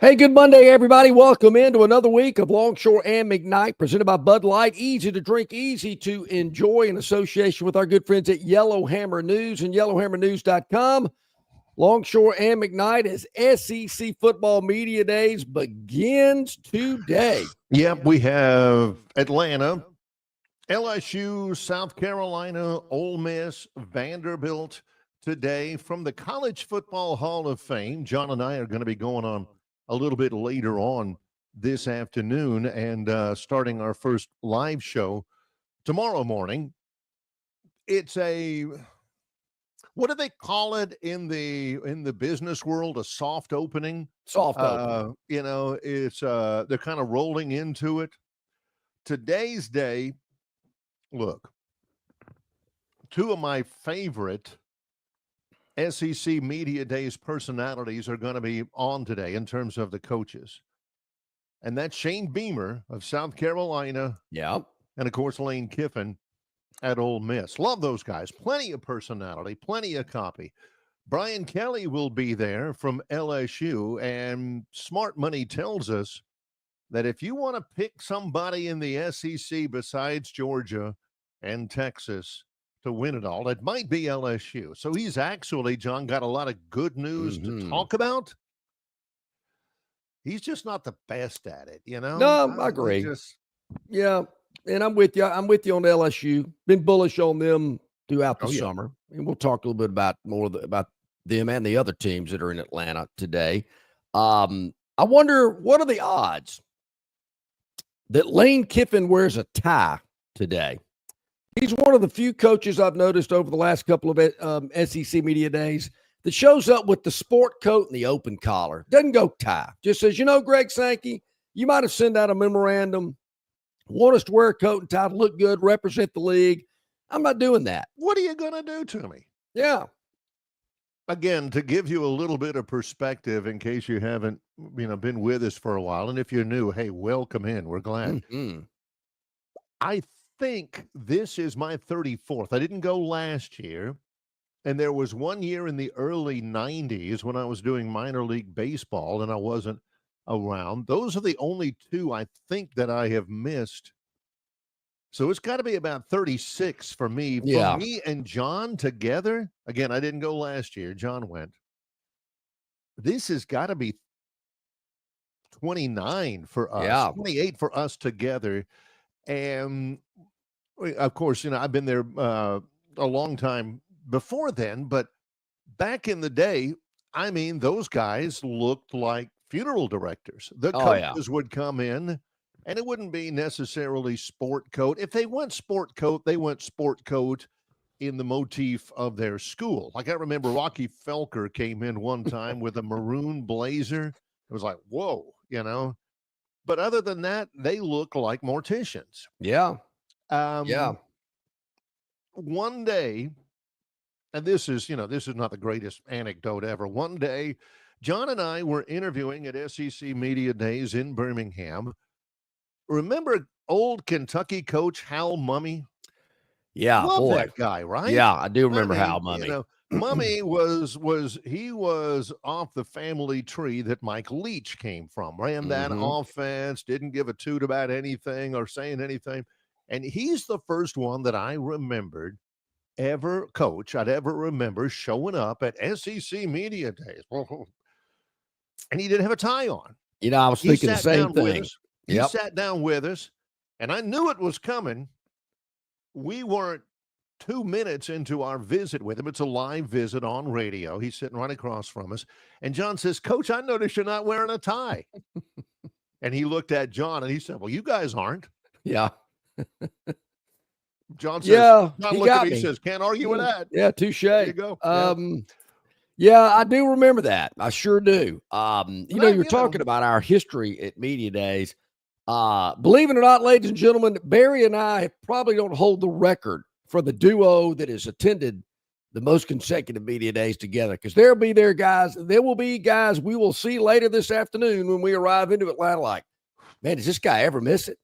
Hey, good Monday, everybody. Welcome into another week of Longshore and McKnight, presented by Bud Light. Easy to drink, easy to enjoy in association with our good friends at Yellowhammer News and yellowhammernews.com. Longshore and McKnight as SEC Football Media Days begins today. Yep, we have Atlanta, LSU, South Carolina, Ole Miss, Vanderbilt today from the College Football Hall of Fame. John and I are going to be going on a little bit later on this afternoon and starting our first live show tomorrow morning. It's what do they call it in the business world? A soft opening. Soft opening. It's they're kind of rolling into it. Today's day, look, two of my favorite SEC Media Days personalities are going to be on today in terms of the coaches. And that's Shane Beamer of South Carolina. Yeah. And, of course, Lane Kiffin at Ole Miss. Love those guys. Plenty of personality, plenty of copy. Brian Kelly will be there from LSU. And Smart Money tells us that if you want to pick somebody in the SEC besides Georgia and Texas to win it all, it might be LSU. So he's actually, John, got a lot of good news to talk about. He's just not the best at it, you know? No, I agree. Yeah, and I'm with you. I'm with you on LSU. Been bullish on them throughout the summer. And we'll talk a little bit about about them and the other teams that are in Atlanta today. I wonder, what are the odds that Lane Kiffin wears a tie today? He's one of the few coaches I've noticed over the last couple of SEC Media Days that shows up with the sport coat and the open collar. Doesn't go tie. Just says, Greg Sankey, you might have sent out a memorandum, want us to wear a coat and tie to look good, represent the league. I'm not doing that. What are you going to do to me? Yeah. Again, to give you a little bit of perspective in case you haven't, been with us for a while. And if you're new, hey, welcome in. We're glad. I think this is my 34th. I didn't go last year. And there was one year in the early 90s when I was doing minor league baseball and I wasn't around. Those are the only two I think that I have missed. So it's got to be about 36 for me. Yeah. For me and John together, again, I didn't go last year. John went. This has got to be 29 for us, 28 for us together. And of course, I've been there a long time before then, but back in the day, those guys looked like funeral directors. The coaches would come in, and it wouldn't be necessarily sport coat. If they went sport coat, they went sport coat in the motif of their school. Like I remember Rocky Felker came in one time with a maroon blazer. It was like, whoa, But other than that, they look like morticians. Yeah. One day, and this is not the greatest anecdote ever. One day, John and I were interviewing at SEC Media Days in Birmingham. Remember old Kentucky coach Hal Mumme? Yeah, Love that guy, right? Yeah, I do remember Hal Mumme. Mumme was off the family tree that Mike Leach came from. Ran that offense, didn't give a toot about anything or saying anything. And he's the first one that I remembered I'd ever remember showing up at SEC Media Days. And he didn't have a tie on. I was thinking the same thing. He sat down with us, and I knew it was coming. We weren't 2 minutes into our visit with him. It's a live visit on radio. He's sitting right across from us. And John says, Coach, I noticed you're not wearing a tie. And he looked at John, and he said, well, you guys aren't. Yeah. John says, John looked at me, he says, can't argue with that. Yeah, touche. There you go. Yeah, I do remember that. I sure do. You're talking about our history at Media Days. Believe it or not, ladies and gentlemen, Barry and I probably don't hold the record for the duo that has attended the most consecutive Media Days together, because there will be guys we will see later this afternoon when we arrive into Atlanta like, man, does this guy ever miss it?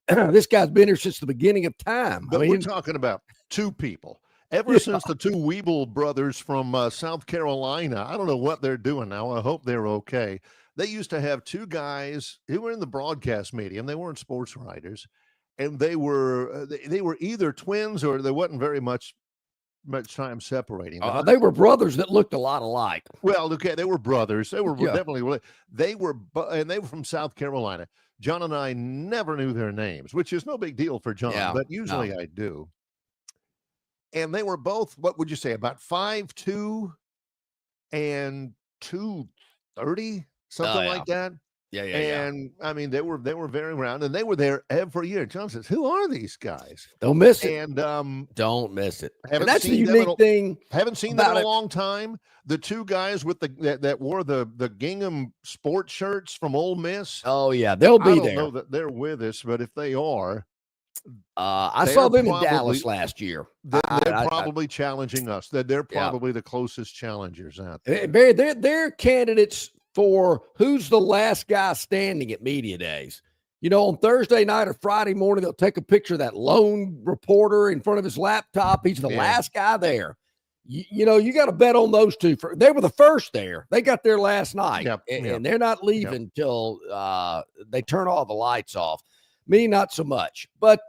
This guy's been here since the beginning of time. But we're talking about two people. Ever since the two Weeble brothers from South Carolina, I don't know what they're doing now. I hope they're okay. they used to have two guys who were in the broadcast medium. They weren't sports writers, and they were either twins or there wasn't very much time separating them. They were brothers that looked a lot alike. Well, okay, they were brothers. They were Yeah. definitely and they were from South Carolina. John and I never knew their names, which is no big deal for John, but usually I do. And they were both, what would you say, about 5'2" and 230, something like that. Yeah. And I mean, they were very round, and they were there every year. John says, "Who are these guys?" Don't miss it. And don't miss it. And that's the unique thing. Haven't seen them in a long time. The two guys with that wore the gingham sports shirts from Ole Miss. Oh yeah, they'll be there. I don't know that they're with us, but if they are, I saw them in Dallas last year. They're probably challenging us. They're probably the closest challengers out there. They're candidates for who's the last guy standing at media days. You know, on Thursday night or Friday morning, they'll take a picture of that lone reporter in front of his laptop. He's the last guy there. You know, you got to bet on those two. They were the first there. They got there last night, and they're not leaving till they turn all the lights off. Me, not so much. But,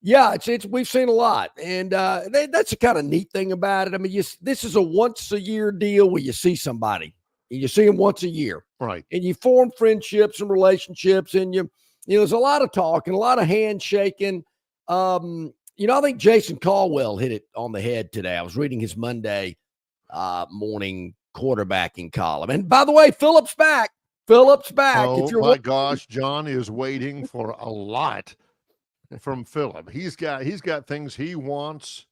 we've seen a lot. And that's the kind of neat thing about it. I mean, this is a once-a-year deal where you see somebody. You see them once a year. Right. And you form friendships and relationships, and you know, there's a lot of talking, a lot of handshaking. You know, I think Jason Caldwell hit it on the head today. I was reading his Monday morning quarterbacking column. And by the way, Phillip's back. Oh, my gosh, John is waiting for a lot from Phillip. He's got things he wants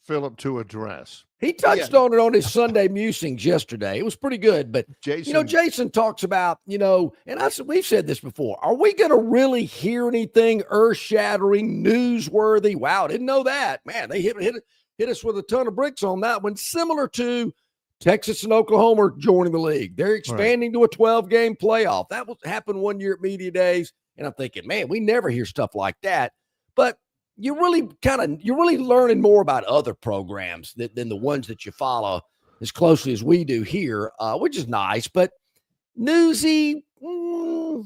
Phillip to address. He touched on it on his Sunday musings yesterday. It was pretty good. But, Jason talks about, and we've said this before. Are we going to really hear anything earth-shattering, newsworthy? Wow, didn't know that. Man, they hit us with a ton of bricks on that one, similar to Texas and Oklahoma joining the league. They're expanding to a 12-game playoff. That happened one year at Media Days, and I'm thinking, man, we never hear stuff like that. But you're really learning more about other programs than the ones that you follow as closely as we do here, which is nice, but newsy, no,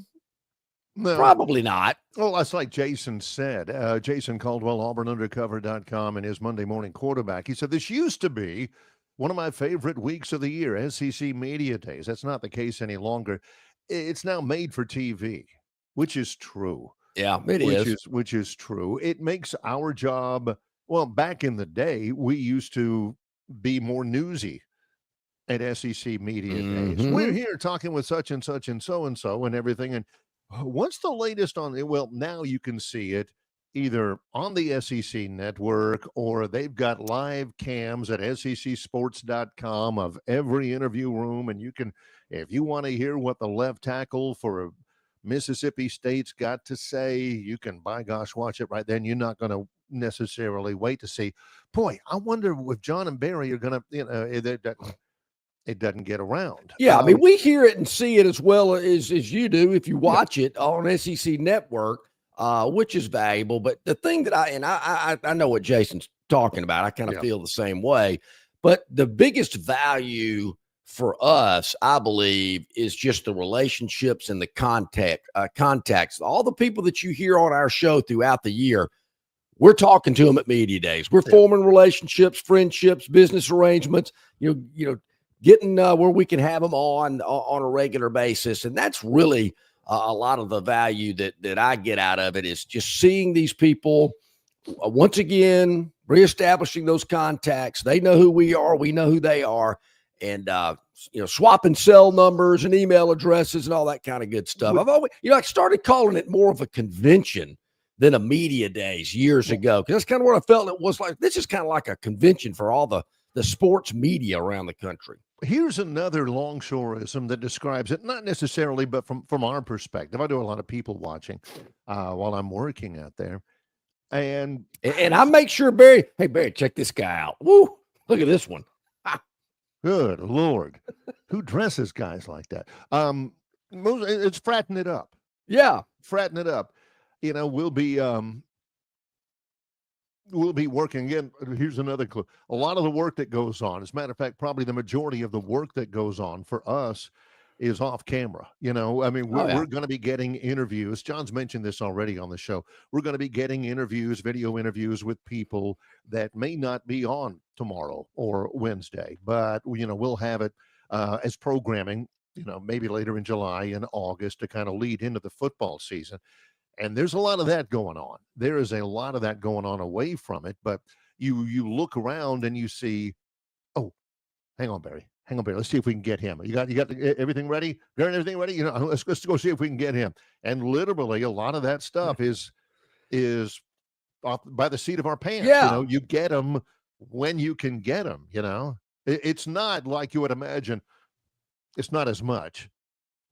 probably not. Well, that's like Jason said. Jason Caldwell, AuburnUndercover.com, and his Monday morning quarterback. He said, this used to be one of my favorite weeks of the year, SEC Media Days. That's not the case any longer. It's now made for TV, which is true. Yeah, it is. Which is true. It makes our job, well, back in the day, we used to be more newsy at SEC Media Days. We're here talking with such and such and so and everything. And what's the latest on it? Well, now you can see it either on the SEC network or they've got live cams at secsports.com of every interview room. And you can, if you want to hear what the left tackle for Mississippi State's got to say, you can, by gosh, watch it right then. You're not going to necessarily wait to see. Boy, I wonder if John and Barry are going to, it doesn't get around. Yeah, I mean, we hear it and see it as well as you do if you watch it on SEC Network, which is valuable. But the thing that I know what Jason's talking about. I kind of feel the same way. But the biggest value for us, I believe, is just the relationships and the contacts. All the people that you hear on our show throughout the year, we're talking to them at Media Days. We're forming relationships, friendships, business arrangements, you know, getting where we can have them on a regular basis. And that's really a lot of the value that I get out of it, is just seeing these people once again, reestablishing those contacts. They know who we are. We know who they are. And, swapping cell numbers and email addresses and all that kind of good stuff. I've always, I started calling it more of a convention than a Media Days years ago, because that's kind of what I felt it was like. This is kind of like a convention for all the sports media around the country. Here's another longshoreism that describes it, not necessarily, but from our perspective. I do a lot of people watching while I'm working out there. And I make sure, Barry, hey, Barry, check this guy out. Woo, look at this one. Good Lord. Who dresses guys like that? It's fratting it up. Yeah. Fratting it up. We'll be working again. Here's another clue. A lot of the work that goes on, as a matter of fact, probably the majority of the work that goes on for us is off camera. You know, I mean, Oh, yeah. we're going to be getting interviews. John's mentioned this already on the show. We're going to be getting interviews, video interviews with people that may not be on tomorrow or Wednesday, but we'll have it as programming. Maybe later in July and August to kind of lead into the football season. And there's a lot of that going on. There is a lot of that going on away from it, but you look around and you see, oh, hang on, Barry. Hang on, Barry. Let's see if we can get him. You got everything ready? Darren, everything ready? Let's go see if we can get him. And literally, a lot of that stuff is off by the seat of our pants. Yeah. You get them when you can get them. It's not like you would imagine. It's not as much.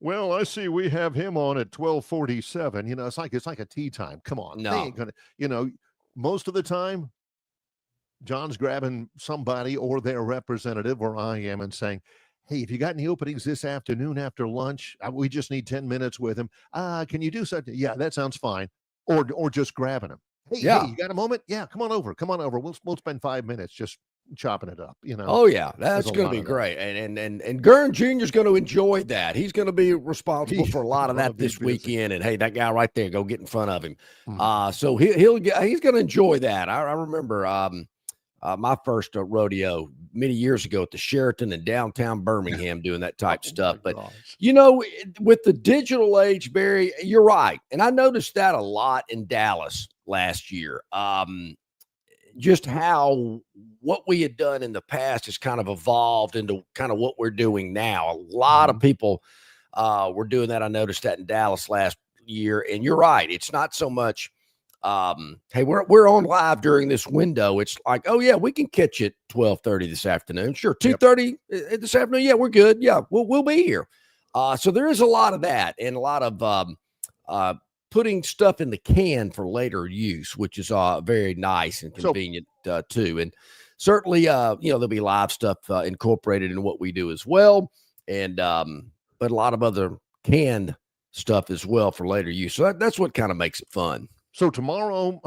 Well, I see we have him on at 12:47. It's like a tea time. Come on, No. they ain't gonna. Most of the time, John's grabbing somebody or their representative, or I am, and saying, hey, if you got any openings this afternoon after lunch, we just need 10 minutes with him. Can you do something? Yeah, that sounds fine. Or just grabbing him. Hey, you got a moment? Yeah, come on over. We'll spend 5 minutes just chopping it up. Oh yeah, that's going to be great. And Gurn Jr. is going to enjoy that. He's going to be responsible for a lot of that this weekend. And hey, that guy right there, go get in front of him. So he's going to enjoy that. I remember my first rodeo many years ago at the Sheraton in downtown Birmingham doing that type stuff. But with the digital age, Barry, you're right, and I noticed that a lot in Dallas last year. Just how what we had done in the past has kind of evolved into kind of what we're doing now. A lot of people were doing that. I noticed that in Dallas last year. And you're right. It's not so much, hey, we're on live during this window. It's like, oh, yeah, we can catch it 12:30 this afternoon. Sure, 2:30 this afternoon. Yeah, we're good. Yeah, we'll be here. So there is a lot of that and a lot of putting stuff in the can for later use, which is very nice and convenient too. And certainly, there'll be live stuff incorporated in what we do as well. And, but a lot of other canned stuff as well for later use. So that's what kind of makes it fun. So tomorrow,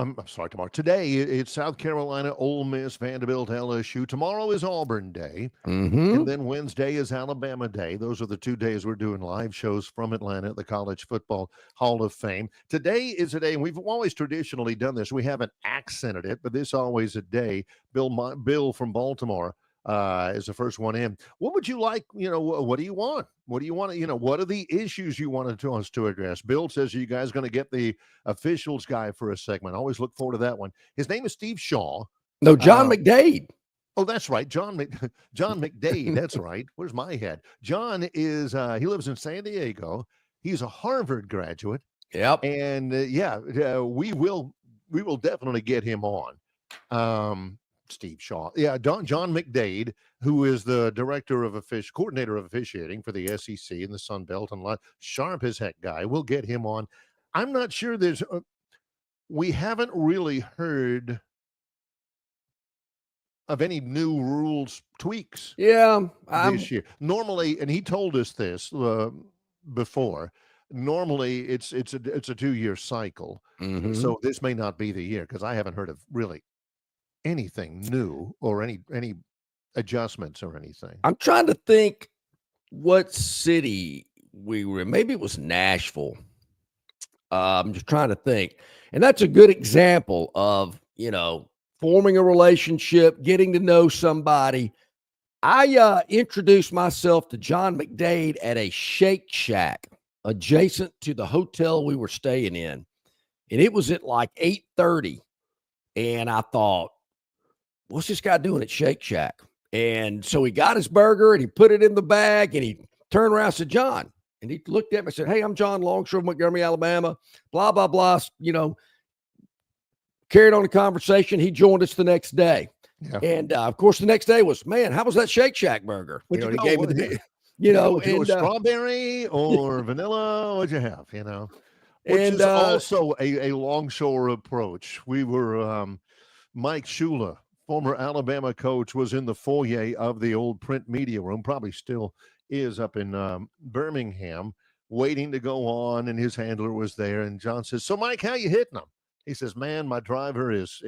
today it's South Carolina, Ole Miss, Vanderbilt, LSU. Tomorrow is Auburn Day. And then Wednesday is Alabama Day. Those are the 2 days we're doing live shows from Atlanta at the College Football Hall of Fame. Today is a day, and we've always traditionally done this. We haven't accented it, but this is always a day. Bill from Baltimore is the first one in. What would you like? What do you want? What do you want? What are the issues you wanted us to address? Bill says, are you guys going to get the officials guy for a segment? I always look forward to that one. His name is Steve Shaw. No, John McDade. Oh, that's right. John McDade. That's right. Where's my head? John is, he lives in San Diego. He's a Harvard graduate. Yep. And we will definitely get him on. Steve Shaw. Yeah, John McDade, who is the coordinator of officiating for the SEC and the Sun Belt, and sharp as heck guy. We'll get him on. I'm not sure we haven't really heard of any new rules tweaks. This year. Normally, and he told us this before. Normally, it's a 2-year cycle. So this may not be the year because I haven't heard of really anything new or any adjustments or anything. I'm trying to think what city we were in. Maybe it was Nashville. I'm just trying to think. And that's a good example of, forming a relationship, getting to know somebody. I introduced myself to John McDade at a Shake Shack adjacent to the hotel we were staying in. And it was at like 8:30. And I thought, what's this guy doing at Shake Shack? And so he got his burger and he put it in the bag and he turned around and said, John. And he looked at me and said, hey, I'm John Longshore, Montgomery, Alabama, blah, blah, blah. Carried on the conversation. He joined us the next day. Yeah. And of course, the next day was, man, how was that Shake Shack burger? He gave me the, strawberry or vanilla? What'd you have? Which is also a Longshore approach. We were, Mike Shula, former Alabama coach, was in the foyer of the old print media room, probably still is up in Birmingham, waiting to go on, and his handler was there. And John says, so, Mike, how you hitting them? He says, man, my driver is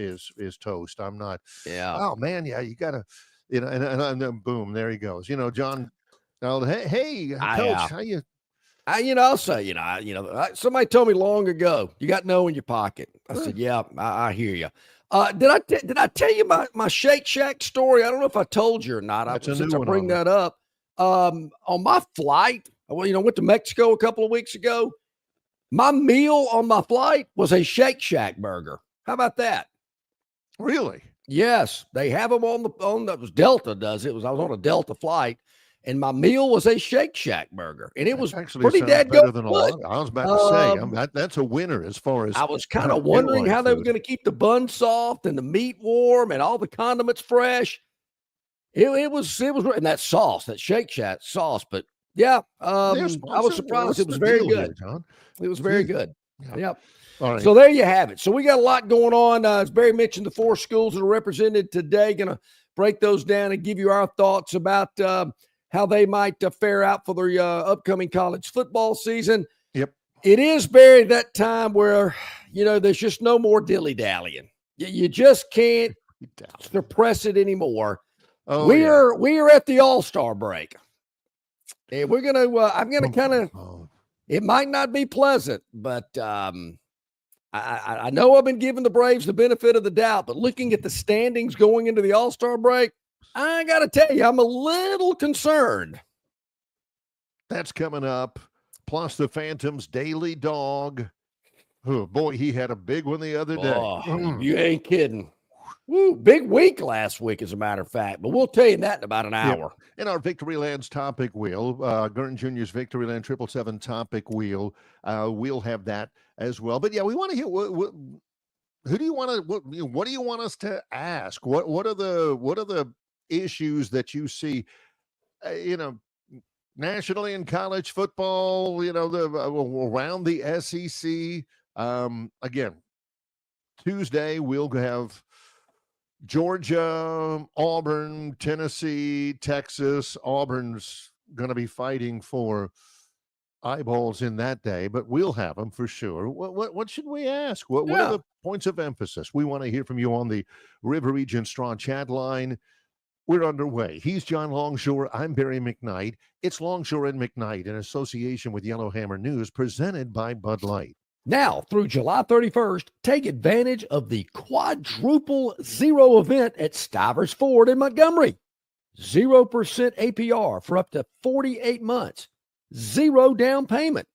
toast. I'm not. Yeah. Oh, man, yeah, you got to, and then boom, there he goes. John, Oh, hey, Coach, how you? I'll say, somebody told me long ago, you got no in your pocket. I said, yeah, I hear you. Did I tell you my Shake Shack story? I don't know if I told you or not. Since I bring that up, on my flight, went to Mexico a couple of weeks ago. My meal on my flight was a Shake Shack burger. How about that? Really? Yes, they have them on the Delta does it. I was on a Delta flight, and my meal was a Shake Shack burger, and it was actually pretty better than a good. lot. I was about to say that's a winner as far as I was kind of wondering how they were going to keep the bun soft and the meat warm and all the condiments fresh. It was, and that sauce, that Shake Shack sauce. But yeah, I was surprised. It was very good. John? It was very good. Yep. All right. So there you have it. So we got a lot going on. As Barry mentioned, the 4 schools that are represented today, going to break those down and give you our thoughts about how they might fare out for their upcoming college football season. Yep. It is, Barry, that time where, there's just no more dilly-dallying. You just can't suppress it anymore. Oh, we are at the All-Star break. And we're going to, I'm going to kind of, it might not be pleasant, but I know I've been giving the Braves the benefit of the doubt, but looking at the standings going into the All-Star break, I got to tell you, I'm a little concerned. That's coming up. Plus the Phantoms' daily dog. Oh, boy, he had a big one the other day. Oh, you ain't kidding. Woo, big week last week, as a matter of fact, but we'll tell you that in about an hour. In our Victoryland's Topic Wheel, Gurn Jr.'s Victoryland 777 Topic Wheel, we'll have that as well. But yeah, we want to hear what do you want to what do you want us to ask? What are the issues that you see? Nationally in college football, around the SEC. Again, Tuesday we'll have Georgia, Auburn, Tennessee, Texas. Auburn's going to be fighting for eyeballs in that day, but we'll have them for sure. What should we ask? What are the points of emphasis? We want to hear from you on the River Region Straw Chat line. We're underway. He's John Longshore. I'm Barry McKnight. It's Longshore and McKnight in association with Yellowhammer News, presented by Bud Light. Now, through July 31st, take advantage of the quadruple zero event at Stivers Ford in Montgomery. 0% APR for up to 48 months. 0 down payment.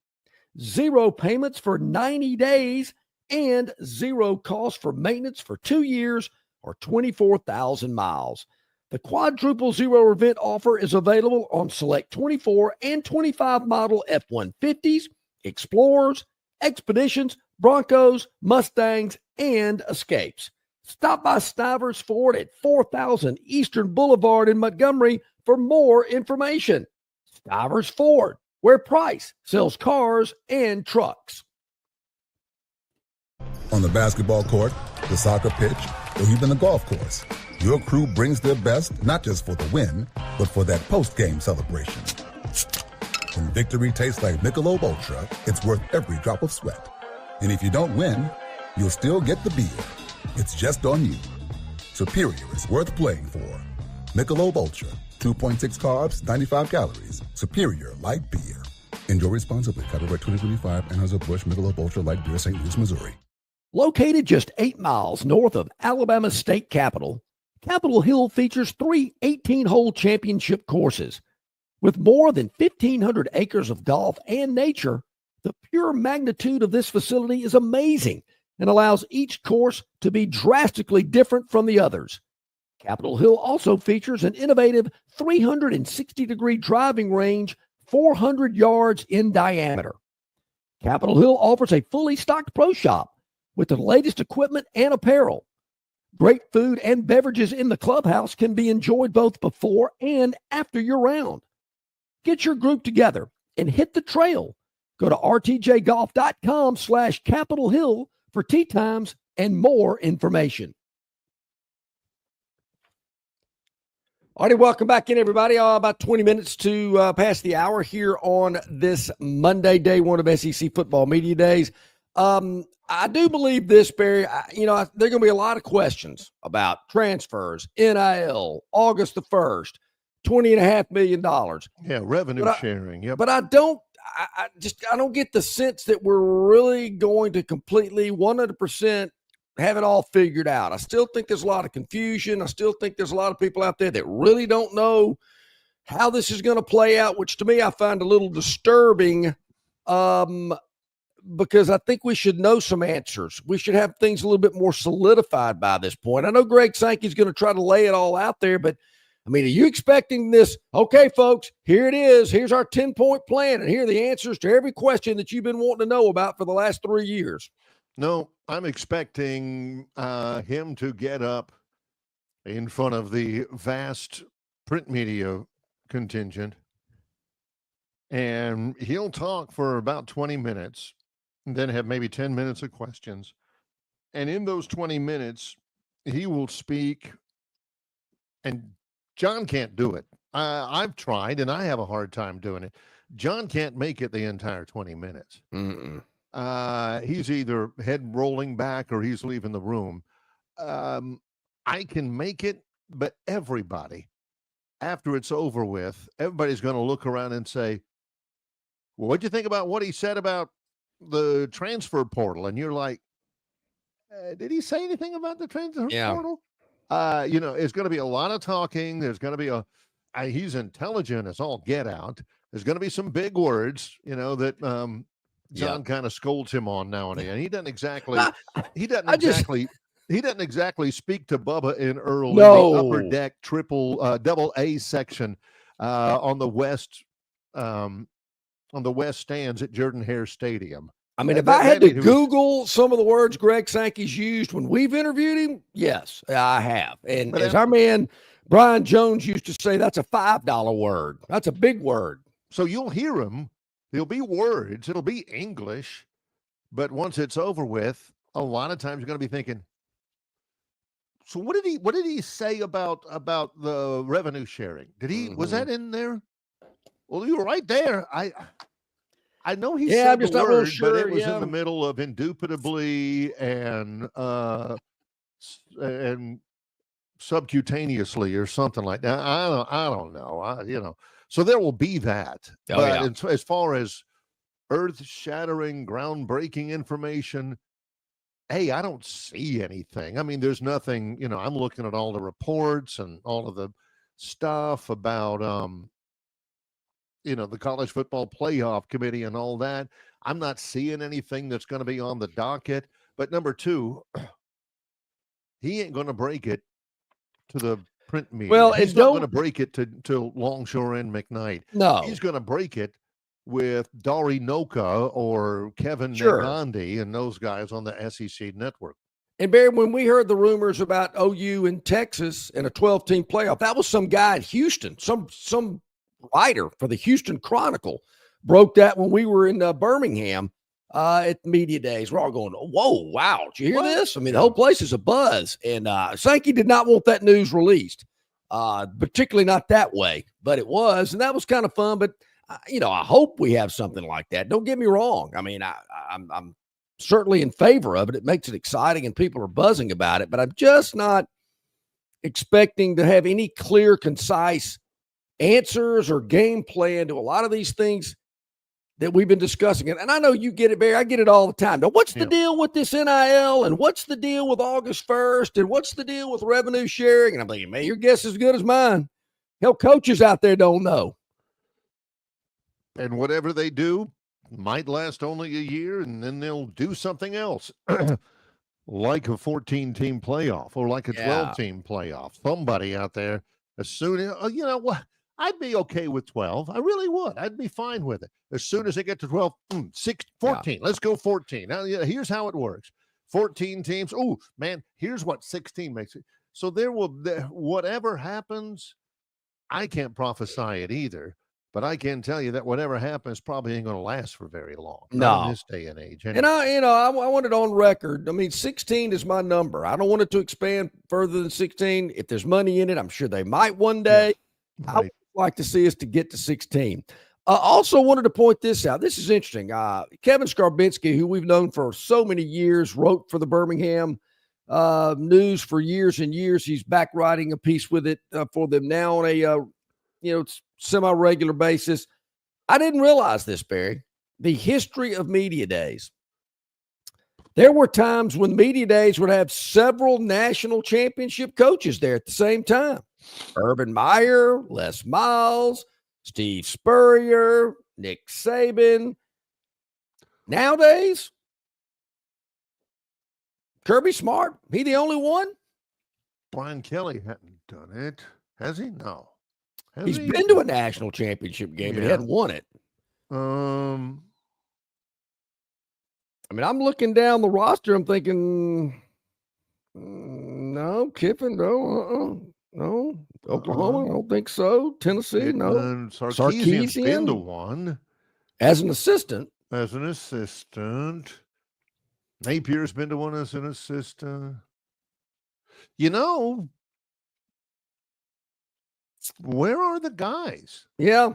0 payments for 90 days and 0 cost for maintenance for 2 years or 24,000 miles. The quadruple zero event offer is available on select 24 and 25 model F-150s, Explorers, Expeditions, Broncos, Mustangs, and Escapes. Stop by Stivers Ford at 4000 Eastern Boulevard in Montgomery for more information. Stivers Ford, where price sells cars and trucks. On the basketball court, the soccer pitch, or even the golf course, your crew brings their best not just for the win, but for that post-game celebration. When victory tastes like Michelob Ultra, it's worth every drop of sweat. And if you don't win, you'll still get the beer. It's just on you. Superior is worth playing for. Michelob Ultra, 2.6 carbs, 95 calories. Superior light beer. Enjoy responsibly. Copyright 2025, Anheuser-Busch Michelob Ultra Light Beer, St. Louis, Missouri. Located just 8 miles north of Alabama's state capital, Capitol Hill features 3 18-hole championship courses. With more than 1,500 acres of golf and nature, the pure magnitude of this facility is amazing and allows each course to be drastically different from the others. Capitol Hill also features an innovative 360-degree driving range 400 yards in diameter. Capitol Hill offers a fully stocked pro shop with the latest equipment and apparel. Great food and beverages in the clubhouse can be enjoyed both before and after your round. Get your group together and hit the trail. Go to rtjgolf.com/Capitol Hill for tee times and more information. All righty, welcome back in, everybody. About 20 minutes to pass the hour here on this Monday, day one of SEC Football Media Days. I do believe this, Barry. There are going to be a lot of questions about transfers, NIL, August the 1st. $20.5 million. Yeah, revenue sharing. Yep. But I don't get the sense that we're really going to completely 100% have it all figured out. I still think there's a lot of confusion. I still think there's a lot of people out there that really don't know how this is going to play out, which to me I find a little disturbing, because I think we should know some answers. We should have things a little bit more solidified by this point. I know Greg Sankey's going to try to lay it all out there, but I mean, are you expecting this? Okay, folks, here it is. Here's our 10-point plan, and here are the answers to every question that you've been wanting to know about for the last 3 years. No, I'm expecting him to get up in front of the vast print media contingent, and he'll talk for about 20 minutes, and then have maybe 10 minutes of questions. And in those 20 minutes, he will speak, and John can't do it. I've tried, and I have a hard time doing it. John can't make it the entire 20 minutes. He's either head rolling back or he's leaving the room. I can make it, but everybody, after it's over with, everybody's going to look around and say, well, what'd you think about what he said about the transfer portal? And you're like, did he say anything about the transfer portal? It's going to be a lot of talking. There's going to be he's intelligent as all get out. There's going to be some big words, that John kind of scolds him on now and again. He doesn't exactly speak to Bubba and Earl in the upper deck double A section on the west stands at Jordan-Hare Stadium. I mean, if I had to Google some of the words Greg Sankey's used when we've interviewed him, yes, I have. And as our man Brian Jones used to say, that's a $5 word. That's a big word. So you'll hear him. There'll be words. It'll be English. But once it's over with, a lot of times you're going to be thinking, so what did he say about the revenue sharing? Was that in there? Well, you were right there. I know he said I'm just the not word, real sure, but it was in the middle of indubitably and subcutaneously or something like that. I don't know. So there will be that. As far as earth-shattering, groundbreaking information, hey, I don't see anything. I mean, there's nothing. I'm looking at all the reports and all of the stuff about the college football playoff committee and all that. I'm not seeing anything that's going to be on the docket. But number two, he ain't going to break it to the print media. Well, he's not going to break it to Longshore and McKnight. No. He's going to break it with Dari Noka or Kevin Negandhi and those guys on the SEC network. And Barry, when we heard the rumors about OU in Texas and a 12-team playoff, that was some guy in Houston, some writer for the Houston Chronicle broke that when we were in Birmingham at media days. We're all going, whoa, wow, did you hear this? I mean, the whole place is a buzz. And Sankey did not want that news released, particularly not that way, but it was. And that was kind of fun. But, I hope we have something like that. Don't get me wrong. I mean, I'm certainly in favor of it. It makes it exciting and people are buzzing about it. But I'm just not expecting to have any clear, concise answers or game plan to a lot of these things that we've been discussing. And I know you get it, Barry. I get it all the time. Now, what's the deal with this NIL? And what's the deal with August 1st? And what's the deal with revenue sharing? And I'm thinking, man, your guess is as good as mine. Hell, coaches out there don't know. And whatever they do might last only a year, and then they'll do something else. Like a 14-team playoff or like a 12-team playoff. Somebody out there, as soon as, I'd be okay with 12. I really would. I'd be fine with it. As soon as they get to 12, 14. Let's go 14. Now, here's how it works. 14 teams. Oh, man, here's what 16 makes it. So whatever happens, I can't prophesy it either. But I can tell you that whatever happens probably ain't going to last for very long. Not in this day and age. Anyway. And I want it on record. I mean, 16 is my number. I don't want it to expand further than 16. If there's money in it, I'm sure they might one day. Yeah, right. I would like to see us to get to 16. Also wanted to point this out. This is interesting. Kevin Skarbinski, who we've known for so many years, wrote for the Birmingham News for years and years. He's back writing a piece with it for them now on a semi-regular basis. I didn't realize this, Barry. The history of media days. There were times when media days would have several national championship coaches there at the same time. Urban Meyer, Les Miles, Steve Spurrier, Nick Saban. Nowadays, Kirby Smart, he the only one? Brian Kelly hadn't done it. Has he? No. He's been to a national championship game, but he hadn't won it. I mean, I'm looking down the roster. I'm thinking, no, Kiffin, no. Oklahoma, I don't think so. Tennessee, no. Sarkisian's been to one. As an assistant. Napier's been to one as an assistant. Where are the guys? Yeah.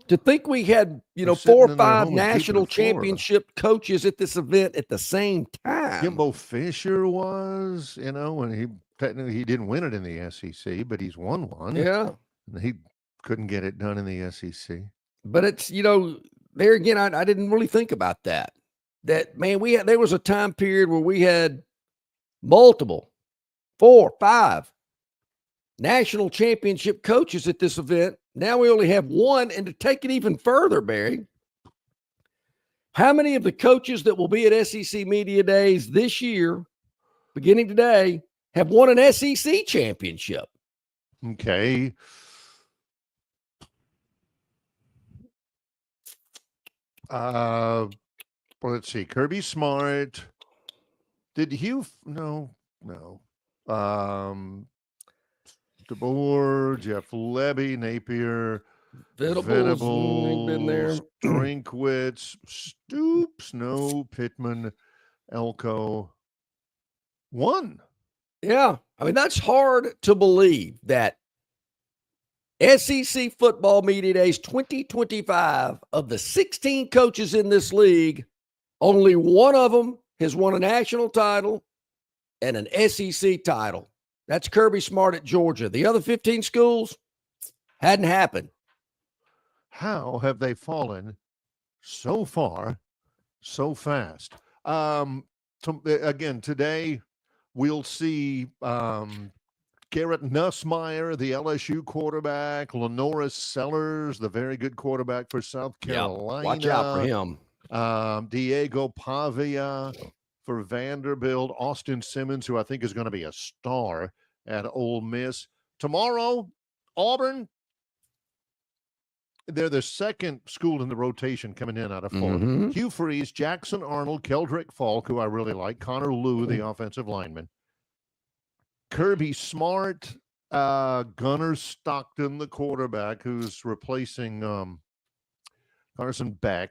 To think we had, 4 or 5 national championship coaches at this event at the same time. Jimbo Fisher was, and he technically he didn't win it in the SEC, but he's won one. Yeah. And he couldn't get it done in the SEC. But it's, there again, I didn't really think about that. That, man, there was a time period where we had multiple 4, 5 national championship coaches at this event. Now we only have one. And to take it even further, Barry, how many of the coaches that will be at SEC Media Days this year, beginning today, have won an SEC championship? Okay. Let's see. Kirby Smart. Did Hugh? No. DeBoer, Jeff Lebby, Napier, Venables, been there. Drinkwitz, Stoops, no, Pittman, Elko. One. Yeah. I mean, that's hard to believe that SEC Football Media Days 2025, of the 16 coaches in this league, only one of them has won a national title and an SEC title. That's Kirby Smart at Georgia. The other 15 schools hadn't happened. How have they fallen so far, so fast? Again, today we'll see Garrett Nussmeier, the LSU quarterback, Lenoris Sellers, the very good quarterback for South Carolina. Watch out for him. Diego Pavia for Vanderbilt, Austin Simmons, who I think is going to be a star at Ole Miss. Tomorrow, Auburn, they're the second school in the rotation coming in out of Florida. Mm-hmm. Hugh Freeze, Jackson Arnold, Keldrick Falk, who I really like, Connor Liu, the offensive lineman, Kirby Smart, Gunnar Stockton, the quarterback, who's replacing Carson Beck.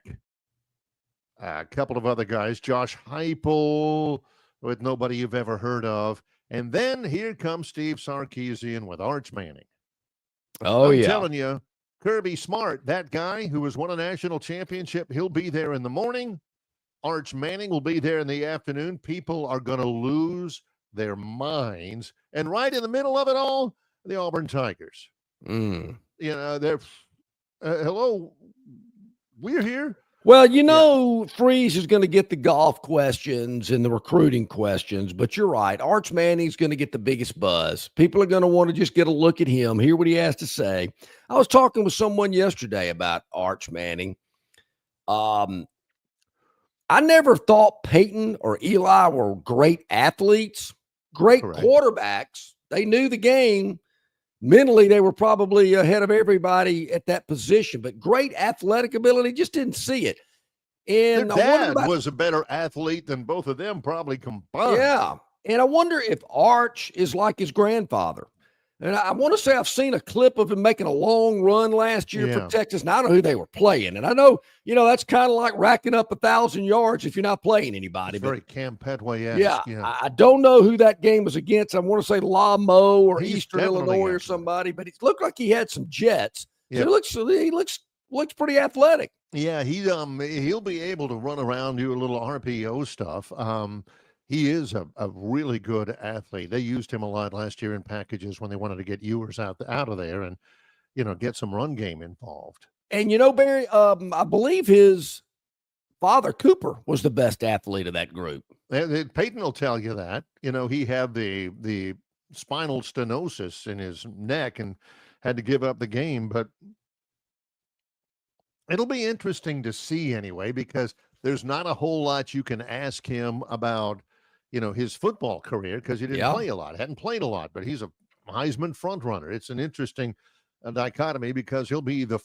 A couple of other guys, Josh Heupel, with nobody you've ever heard of. And then here comes Steve Sarkisian with Arch Manning. I'm telling you, Kirby Smart, that guy who has won a national championship, he'll be there in the morning. Arch Manning will be there in the afternoon. People are going to lose their minds. And right in the middle of it all, the Auburn Tigers. They're, hello, we're here. Well, Freeze is going to get the golf questions and the recruiting questions, but you're right. Arch Manning's going to get the biggest buzz. People are going to want to just get a look at him, hear what he has to say. I was talking with someone yesterday about Arch Manning. I never thought Peyton or Eli were great athletes, great quarterbacks. They knew the game. Mentally, they were probably ahead of everybody at that position, but great athletic ability, just didn't see it. And their dad was a better athlete than both of them probably combined. Yeah, and I wonder if Arch is like his grandfather. And I want to say I've seen a clip of him making a long run last year for Texas. And I don't know who they were playing. And I know, that's kind of like racking up 1,000 yards if you're not playing anybody. It's very Cam Petway-esque. Yeah, I don't know who that game was against. I want to say La Mo or Eastern Illinois or somebody. But it looked like he had some jets. Yeah. So he looks pretty athletic. Yeah, he'll be able to run around, do a little RPO stuff. He is a really good athlete. They used him a lot last year in packages when they wanted to get Ewers out of there, and get some run game involved. And, Barry, I believe his father, Cooper, was the best athlete of that group. Peyton will tell you that. He had the spinal stenosis in his neck and had to give up the game. But it'll be interesting to see anyway, because there's not a whole lot you can ask him about, his football career, because he didn't play a lot, hadn't played a lot, but he's a Heisman front runner. It's an interesting dichotomy, because he'll be the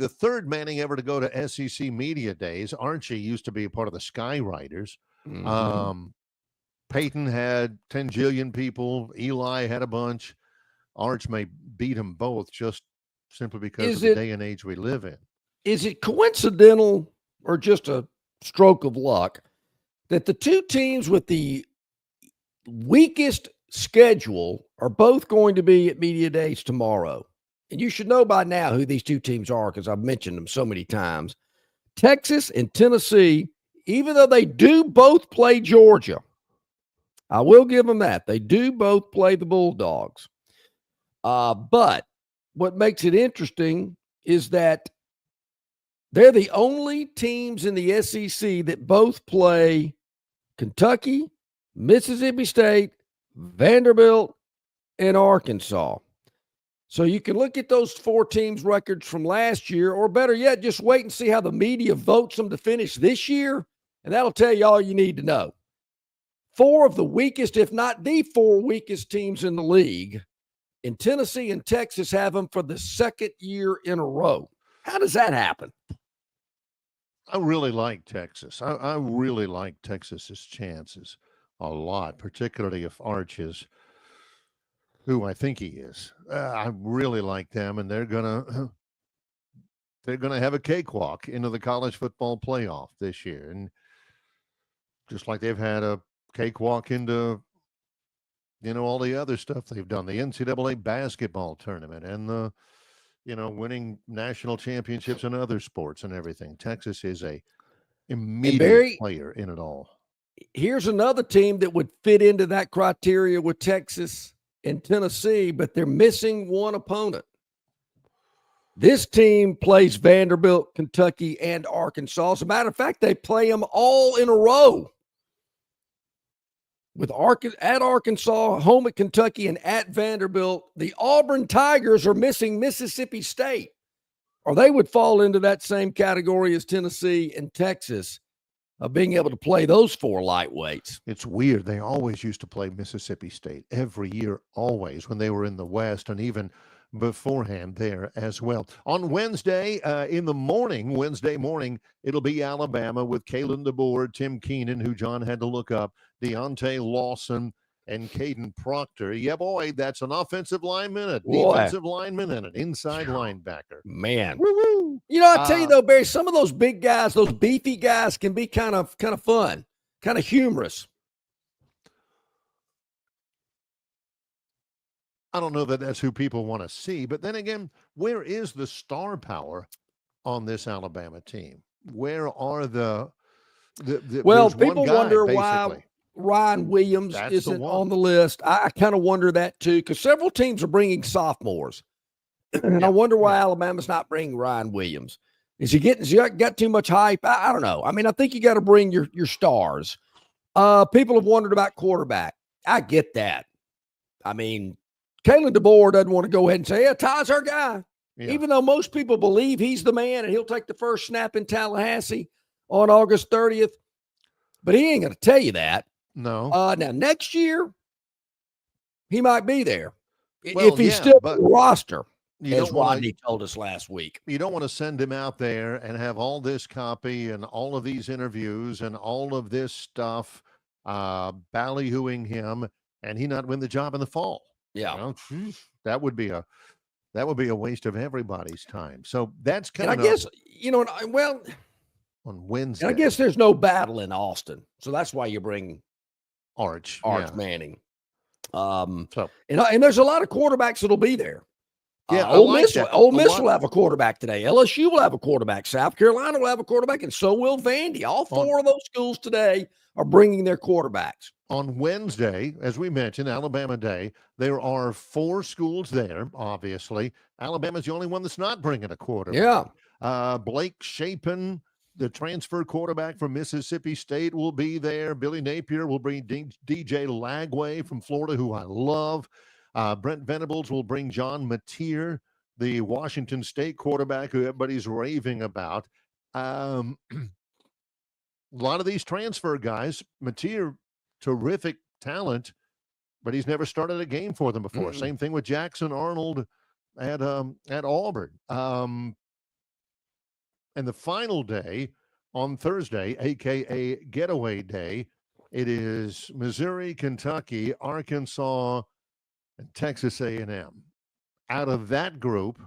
third Manning ever to go to SEC Media Days. Archie used to be a part of the Skywriters. Mm-hmm. Peyton had 10 jillion people. Eli had a bunch. Arch may beat them both just simply because of the day and age we live in. Is it coincidental or just a stroke of luck that the two teams with the weakest schedule are both going to be at Media Days tomorrow? And you should know by now who these two teams are, because I've mentioned them so many times. Texas and Tennessee, even though they do both play Georgia, I will give them that. They do both play the Bulldogs. But what makes it interesting is that they're the only teams in the SEC that both play Kentucky, Mississippi State, Vanderbilt, and Arkansas. So you can look at those four teams' records from last year, or better yet, just wait and see how the media votes them to finish this year, and that'll tell you all you need to know. Four of the weakest, if not the four weakest teams in the league, in Tennessee and Texas, have them for the second year in a row. How does that happen? I really like Texas. I really like Texas's chances a lot, particularly if Arch is who I think he is. I really like them, and they're gonna have a cakewalk into the college football playoff this year, and just like they've had a cakewalk into all the other stuff they've done, the NCAA basketball tournament and the winning national championships in other sports and everything. Texas is a immediate player in it all. Here's another team that would fit into that criteria with Texas and Tennessee, but they're missing one opponent. This team plays Vanderbilt, Kentucky, and Arkansas. As a matter of fact, they play them all in a row. With at Arkansas, home at Kentucky, and at Vanderbilt. The Auburn Tigers are missing Mississippi State, or they would fall into that same category as Tennessee and Texas, of being able to play those four lightweights. It's weird. They always used to play Mississippi State every year, always, when they were in the West, and even beforehand there as well. On Wednesday Wednesday morning, it'll be Alabama with Kalen DeBoer, Tim Keenan, who John had to look up, Deontay Lawson, and Caden Proctor. Yeah, boy, that's an offensive lineman, a defensive lineman, and an inside linebacker. Man. Woo-woo. I tell you though, Barry, some of those big guys, those beefy guys, can be kind of fun, kind of humorous. I don't know that that's who people want to see, but then again, where is the star power on this Alabama team? Where are the well, people wonder why Ryan Williams isn't on the list. I kind of wonder that too, because several teams are bringing sophomores, and I wonder why Alabama's not bringing Ryan Williams. Is he got too much hype? I don't know. I mean, I think you got to bring your stars. People have wondered about quarterback. I get that. I mean, Kalen DeBoer doesn't want to go ahead and say, Ty's our guy, even though most people believe he's the man and he'll take the first snap in Tallahassee on August 30th. But he ain't going to tell you that. No. Now, next year, he might be there if he's still on the roster, as Rodney told us last week. You don't want to send him out there and have all this copy and all of these interviews and all of this stuff ballyhooing him, and he not win the job in the fall. Yeah, that would be a waste of everybody's time. So that's kind of, I guess, on Wednesday. I guess there's no battle in Austin, so that's why you bring Arch Manning. And there's a lot of quarterbacks that'll be there. Yeah, Ole Miss will have a quarterback today. LSU will have a quarterback. South Carolina will have a quarterback, and so will Vandy. All four of those schools today are bringing their quarterbacks. On Wednesday, as we mentioned, Alabama Day, there are 4 schools there, obviously. Alabama's the only one that's not bringing a quarterback. Yeah. Blake Shapen, the transfer quarterback from Mississippi State, will be there. Billy Napier will bring DJ Lagway from Florida, who I love. Brent Venables will bring John Mateer, the Washington State quarterback who everybody's raving about. A lot of these transfer guys, Mateer, terrific talent, but he's never started a game for them before. Same thing with Jackson Arnold at Auburn. And the final day on Thursday, aka Getaway Day, it is Missouri, Kentucky, Arkansas, and Texas A&M. Out of that group,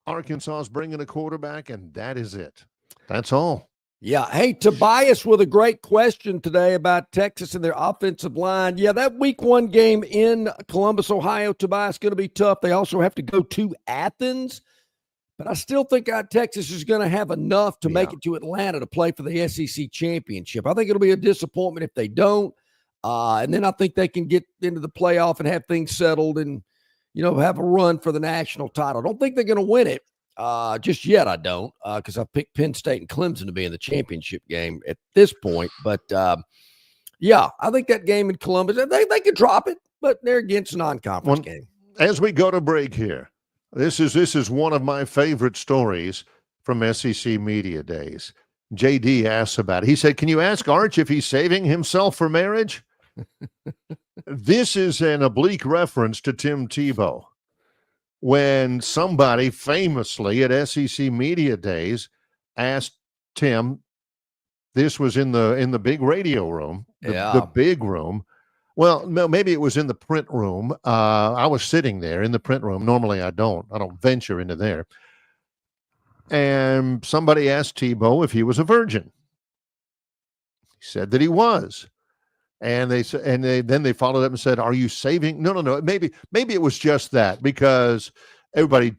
Arkansas is bringing a quarterback, and that is it. That's all. Yeah. Hey, Tobias with a great question today about Texas and their offensive line. Yeah, that week 1 game in Columbus, Ohio, Tobias, going to be tough. They also have to go to Athens, but I still think Texas is going to have enough to make it to Atlanta to play for the SEC championship. I think it'll be a disappointment if they don't. And then I think they can get into the playoff and have things settled and, have a run for the national title. I don't think they're going to win it. Just yet, I don't, because I picked Penn State and Clemson to be in the championship game at this point. But yeah, I think that game in Columbus, they could drop it, but they're against a non-conference game. As we go to break here, this is one of my favorite stories from SEC Media Days. JD asks about it. He said, "Can you ask Arch if he's saving himself for marriage?" This is an oblique reference to Tim Tebow. When somebody famously at SEC Media Days asked Tim, this was in the big radio room, the big room. Well, no, maybe it was in the print room. I was sitting there in the print room. Normally I don't venture into there. And somebody asked Tebow if he was a virgin. He said that he was. And then they followed up and said, "Are you saving?" No. Maybe it was just that, because everybody,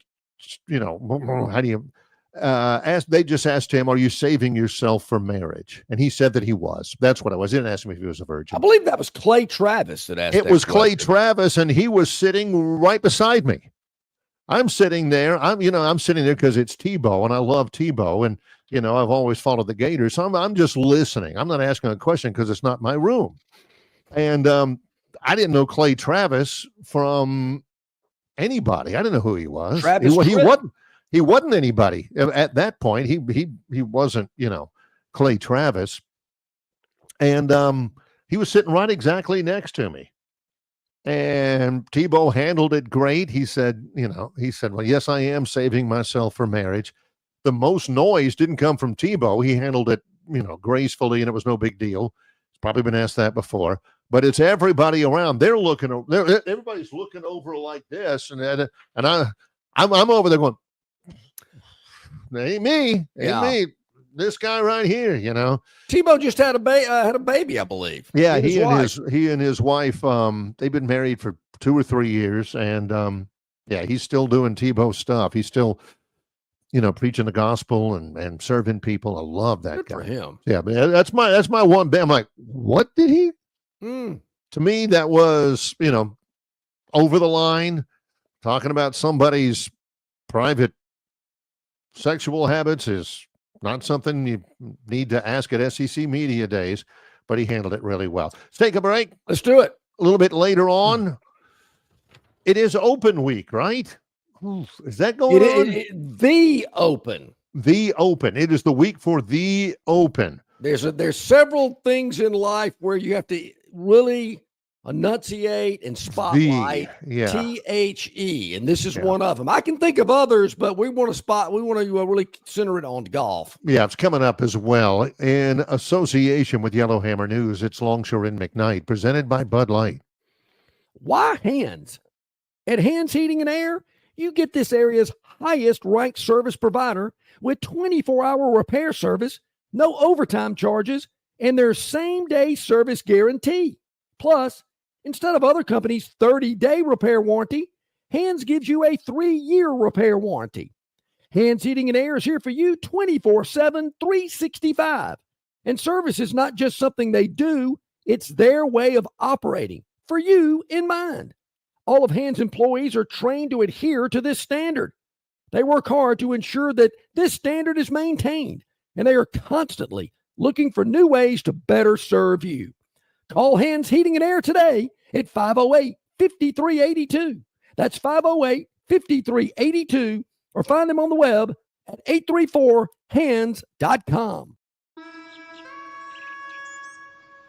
how do you ask? They just asked him, "Are you saving yourself for marriage?" And he said that he was. That's what I was. They didn't ask him if he was a virgin. I believe that was Clay Travis that asked. It was Clay Travis, and he was sitting right beside me. I'm sitting there. I'm sitting there because it's Tebow, and I love Tebow, and I've always followed the Gators. So I'm just listening. I'm not asking a question because it's not my room. And I didn't know Clay Travis from anybody. I didn't know who he was. He wasn't anybody at that point. He wasn't, Clay Travis. And he was sitting right exactly next to me. And Tebow handled it great. He said, "Well, yes, I am saving myself for marriage." The most noise didn't come from Tebow. He handled it, gracefully, and it was no big deal. He's probably been asked that before. But it's everybody around. Everybody's looking over like this, and I'm over there going, "Ain't me, me. This guy right here." Tebow just had a baby, I believe. Yeah, he and his wife. They've been married for 2 or 3 years, and he's still doing Tebow stuff. He's still, preaching the gospel and serving people. I love that guy. For him. Yeah, but that's my one. I'm like, what did he? To me, that was, over the line, talking about somebody's private sexual habits is not something you need to ask at SEC Media Days, but he handled it really well. Let's take a break. Let's do it. A little bit later on, it is open week, right? Is that going on? The Open. The Open. It is the week for the Open. There's several things in life where you have to really enunciate and spotlight THE, and this is one of them. I can think of others, but we want to really center it on golf. Yeah, it's coming up as well. In association with Yellowhammer News, it's Longshore and McKnight, presented by Bud Light. Why Hands? At Hands Heating and Air, you get this area's highest ranked service provider with 24-hour repair service, no overtime charges, and their same-day service guarantee. Plus, instead of other companies' 30-day repair warranty, Hands gives you a 3-year repair warranty. Hands Heating and Air is here for you 24/7, 365. And service is not just something they do, It's their way of operating for you in mind. All of Hands employees are trained to adhere to this standard. They work hard to ensure that this standard is maintained, and they are constantly looking for new ways to better serve you. Call Hands Heating and Air today at 508-5382. That's 508-5382, or find them on the web at 834hands.com.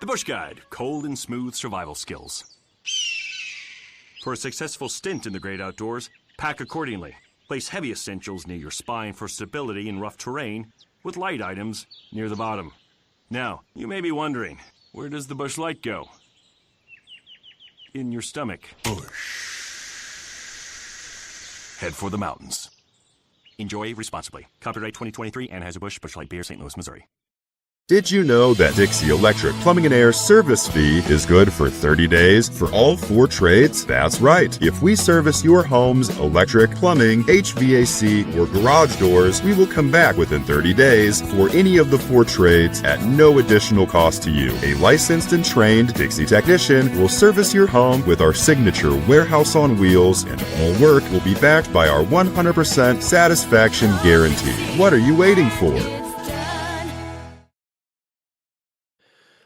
The Bush Guide, cold and smooth survival skills. For a successful stint in the great outdoors, pack accordingly. Place heavy essentials near your spine for stability in rough terrain, with light items near the bottom. Now, you may be wondering, where does the Bush Light go? In your stomach. Bush. Head for the mountains. Enjoy responsibly. Copyright 2023, Anheuser-Busch, Bush Light Beer, St. Louis, Missouri. Did you know that Dixie Electric Plumbing and Air service fee is good for 30 days for all 4 trades? That's right. If we service your home's electric, plumbing, HVAC, or garage doors, we will come back within 30 days for any of the 4 trades at no additional cost to you. A licensed and trained Dixie technician will service your home with our signature warehouse on wheels, and all work will be backed by our 100% satisfaction guarantee. What are you waiting for?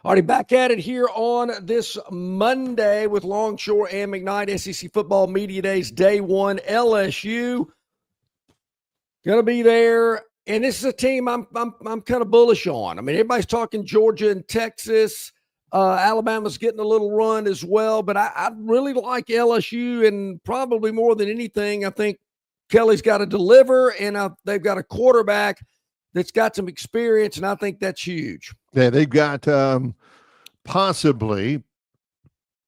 Already back at it here on this Monday with Longshore and McKnight, SEC Football Media Days, Day 1. LSU going to be there, and this is a team I'm kind of bullish on. I mean, everybody's talking Georgia and Texas. Alabama's getting a little run as well, but I really like LSU, and probably more than anything, I think Kelly's got to deliver, and they've got a quarterback that's got some experience, and I think that's huge. Yeah, they've got possibly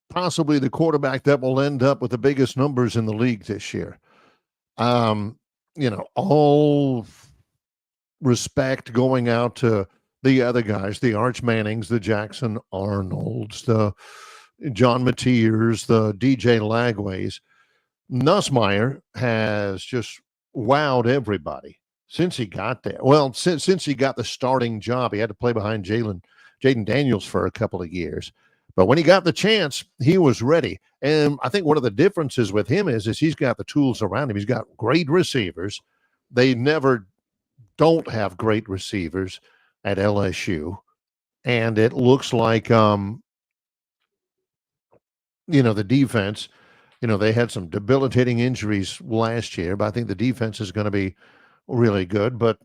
the quarterback that will end up with the biggest numbers in the league this year. All respect going out to the other guys, the Arch Mannings, the Jackson Arnolds, the John Mateers, the DJ Lagways. Nussmeier has just wowed everybody since he got there. Well, since he got the starting job, he had to play behind Jaden Daniels for a couple of years. But when he got the chance, he was ready. And I think one of the differences with him is he's got the tools around him. He's got great receivers. They never don't have great receivers at LSU. And it looks like, the defense, they had some debilitating injuries last year, but I think the defense is going to be really good, but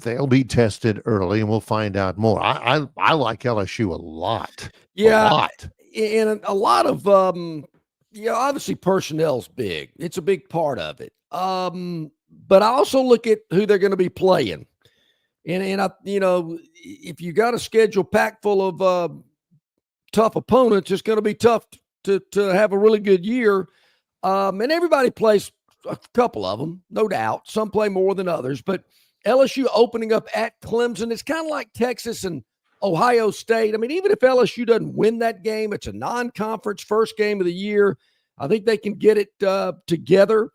they'll be tested early, and we'll find out more. I like LSU a lot. Yeah, a lot. And a lot of obviously personnel's big. It's a big part of it. But I also look at who they're going to be playing, and I, if you got a schedule packed full of tough opponents, it's going to be tough to have a really good year. And everybody plays. A couple of them, no doubt. Some play more than others, but LSU opening up at Clemson, it's kind of like Texas and Ohio State. I mean, even if LSU doesn't win that game, it's a non-conference first game of the year. I think they can get it together.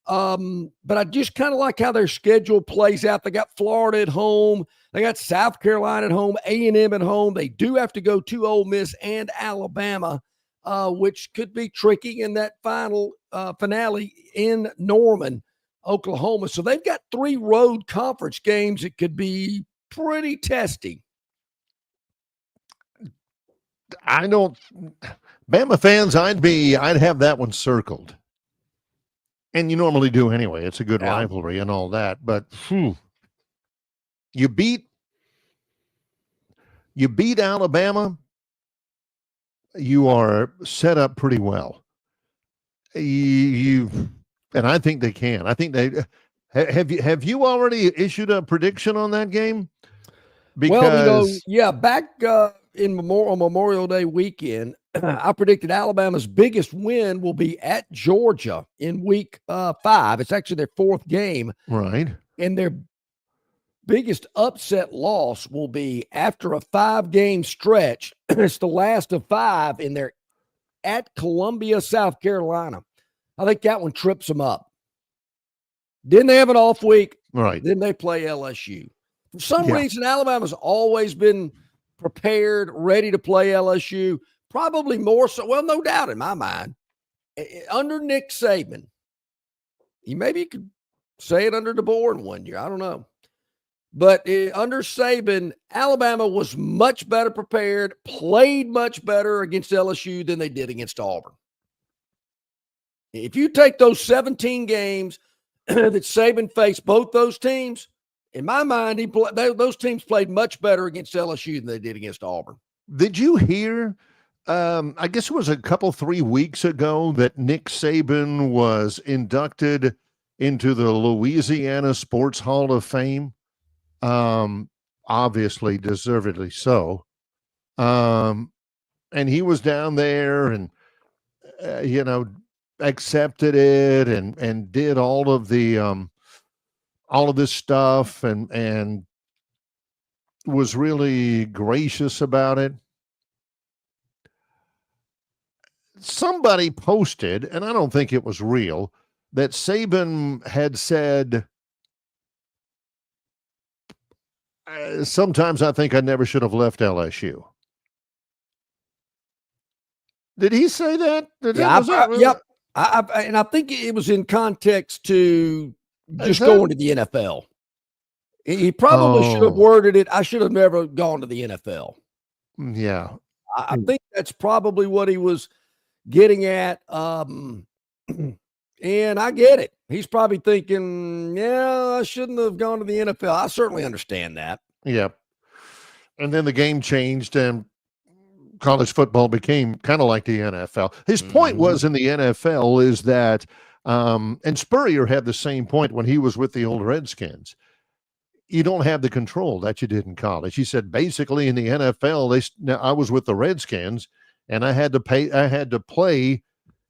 But I just kind of like how their schedule plays out. They got Florida at home. They got South Carolina at home, A&M at home. They do have to go to Ole Miss and Alabama, which could be tricky in that finale in Norman, Oklahoma. So they've got 3 road conference games. It could be pretty testy. Bama fans, I'd have that one circled. And you normally do anyway. It's a good rivalry and all that. But you beat Alabama, you are set up pretty well. And I think they can. I think they have you already issued a prediction on that game? Because back on Memorial Day weekend, I predicted Alabama's biggest win will be at Georgia in week 5. It's actually their 4th game. Right. And their biggest upset loss will be after a 5-game stretch. It's the last of 5 in their at Columbia, South Carolina. I think that one trips them up. Then they have an off week. Right. Then they play LSU. For some reason, Alabama's always been prepared, ready to play LSU, probably more so. Well, no doubt in my mind, under Nick Saban, maybe you could say it under DeBoer in 1 year. I don't know. But under Saban, Alabama was much better prepared, played much better against LSU than they did against Auburn. If you take those 17 games that Saban faced both those teams, in my mind, those teams played much better against LSU than they did against Auburn. Did you hear, I guess it was 3 weeks ago, that Nick Saban was inducted into the Louisiana Sports Hall of Fame? Obviously, deservedly so. And he was down there and, accepted it and did all of this stuff and was really gracious about it. Somebody posted, and I don't think it was real, that Saban had said, sometimes I think I never should have left LSU. Did he say that? Yep. And I think it was in context to just going to the NFL. He probably should have worded it, I should have never gone to the NFL. Yeah. I think that's probably what he was getting at. And I get it. He's probably thinking, yeah, I shouldn't have gone to the NFL. I certainly understand that. Yeah. And then the game changed and college football became kind of like the NFL. His point was in the NFL is that, and Spurrier had the same point when he was with the old Redskins. You don't have the control that you did in college. He said, basically in the NFL, I was with the Redskins and I had to play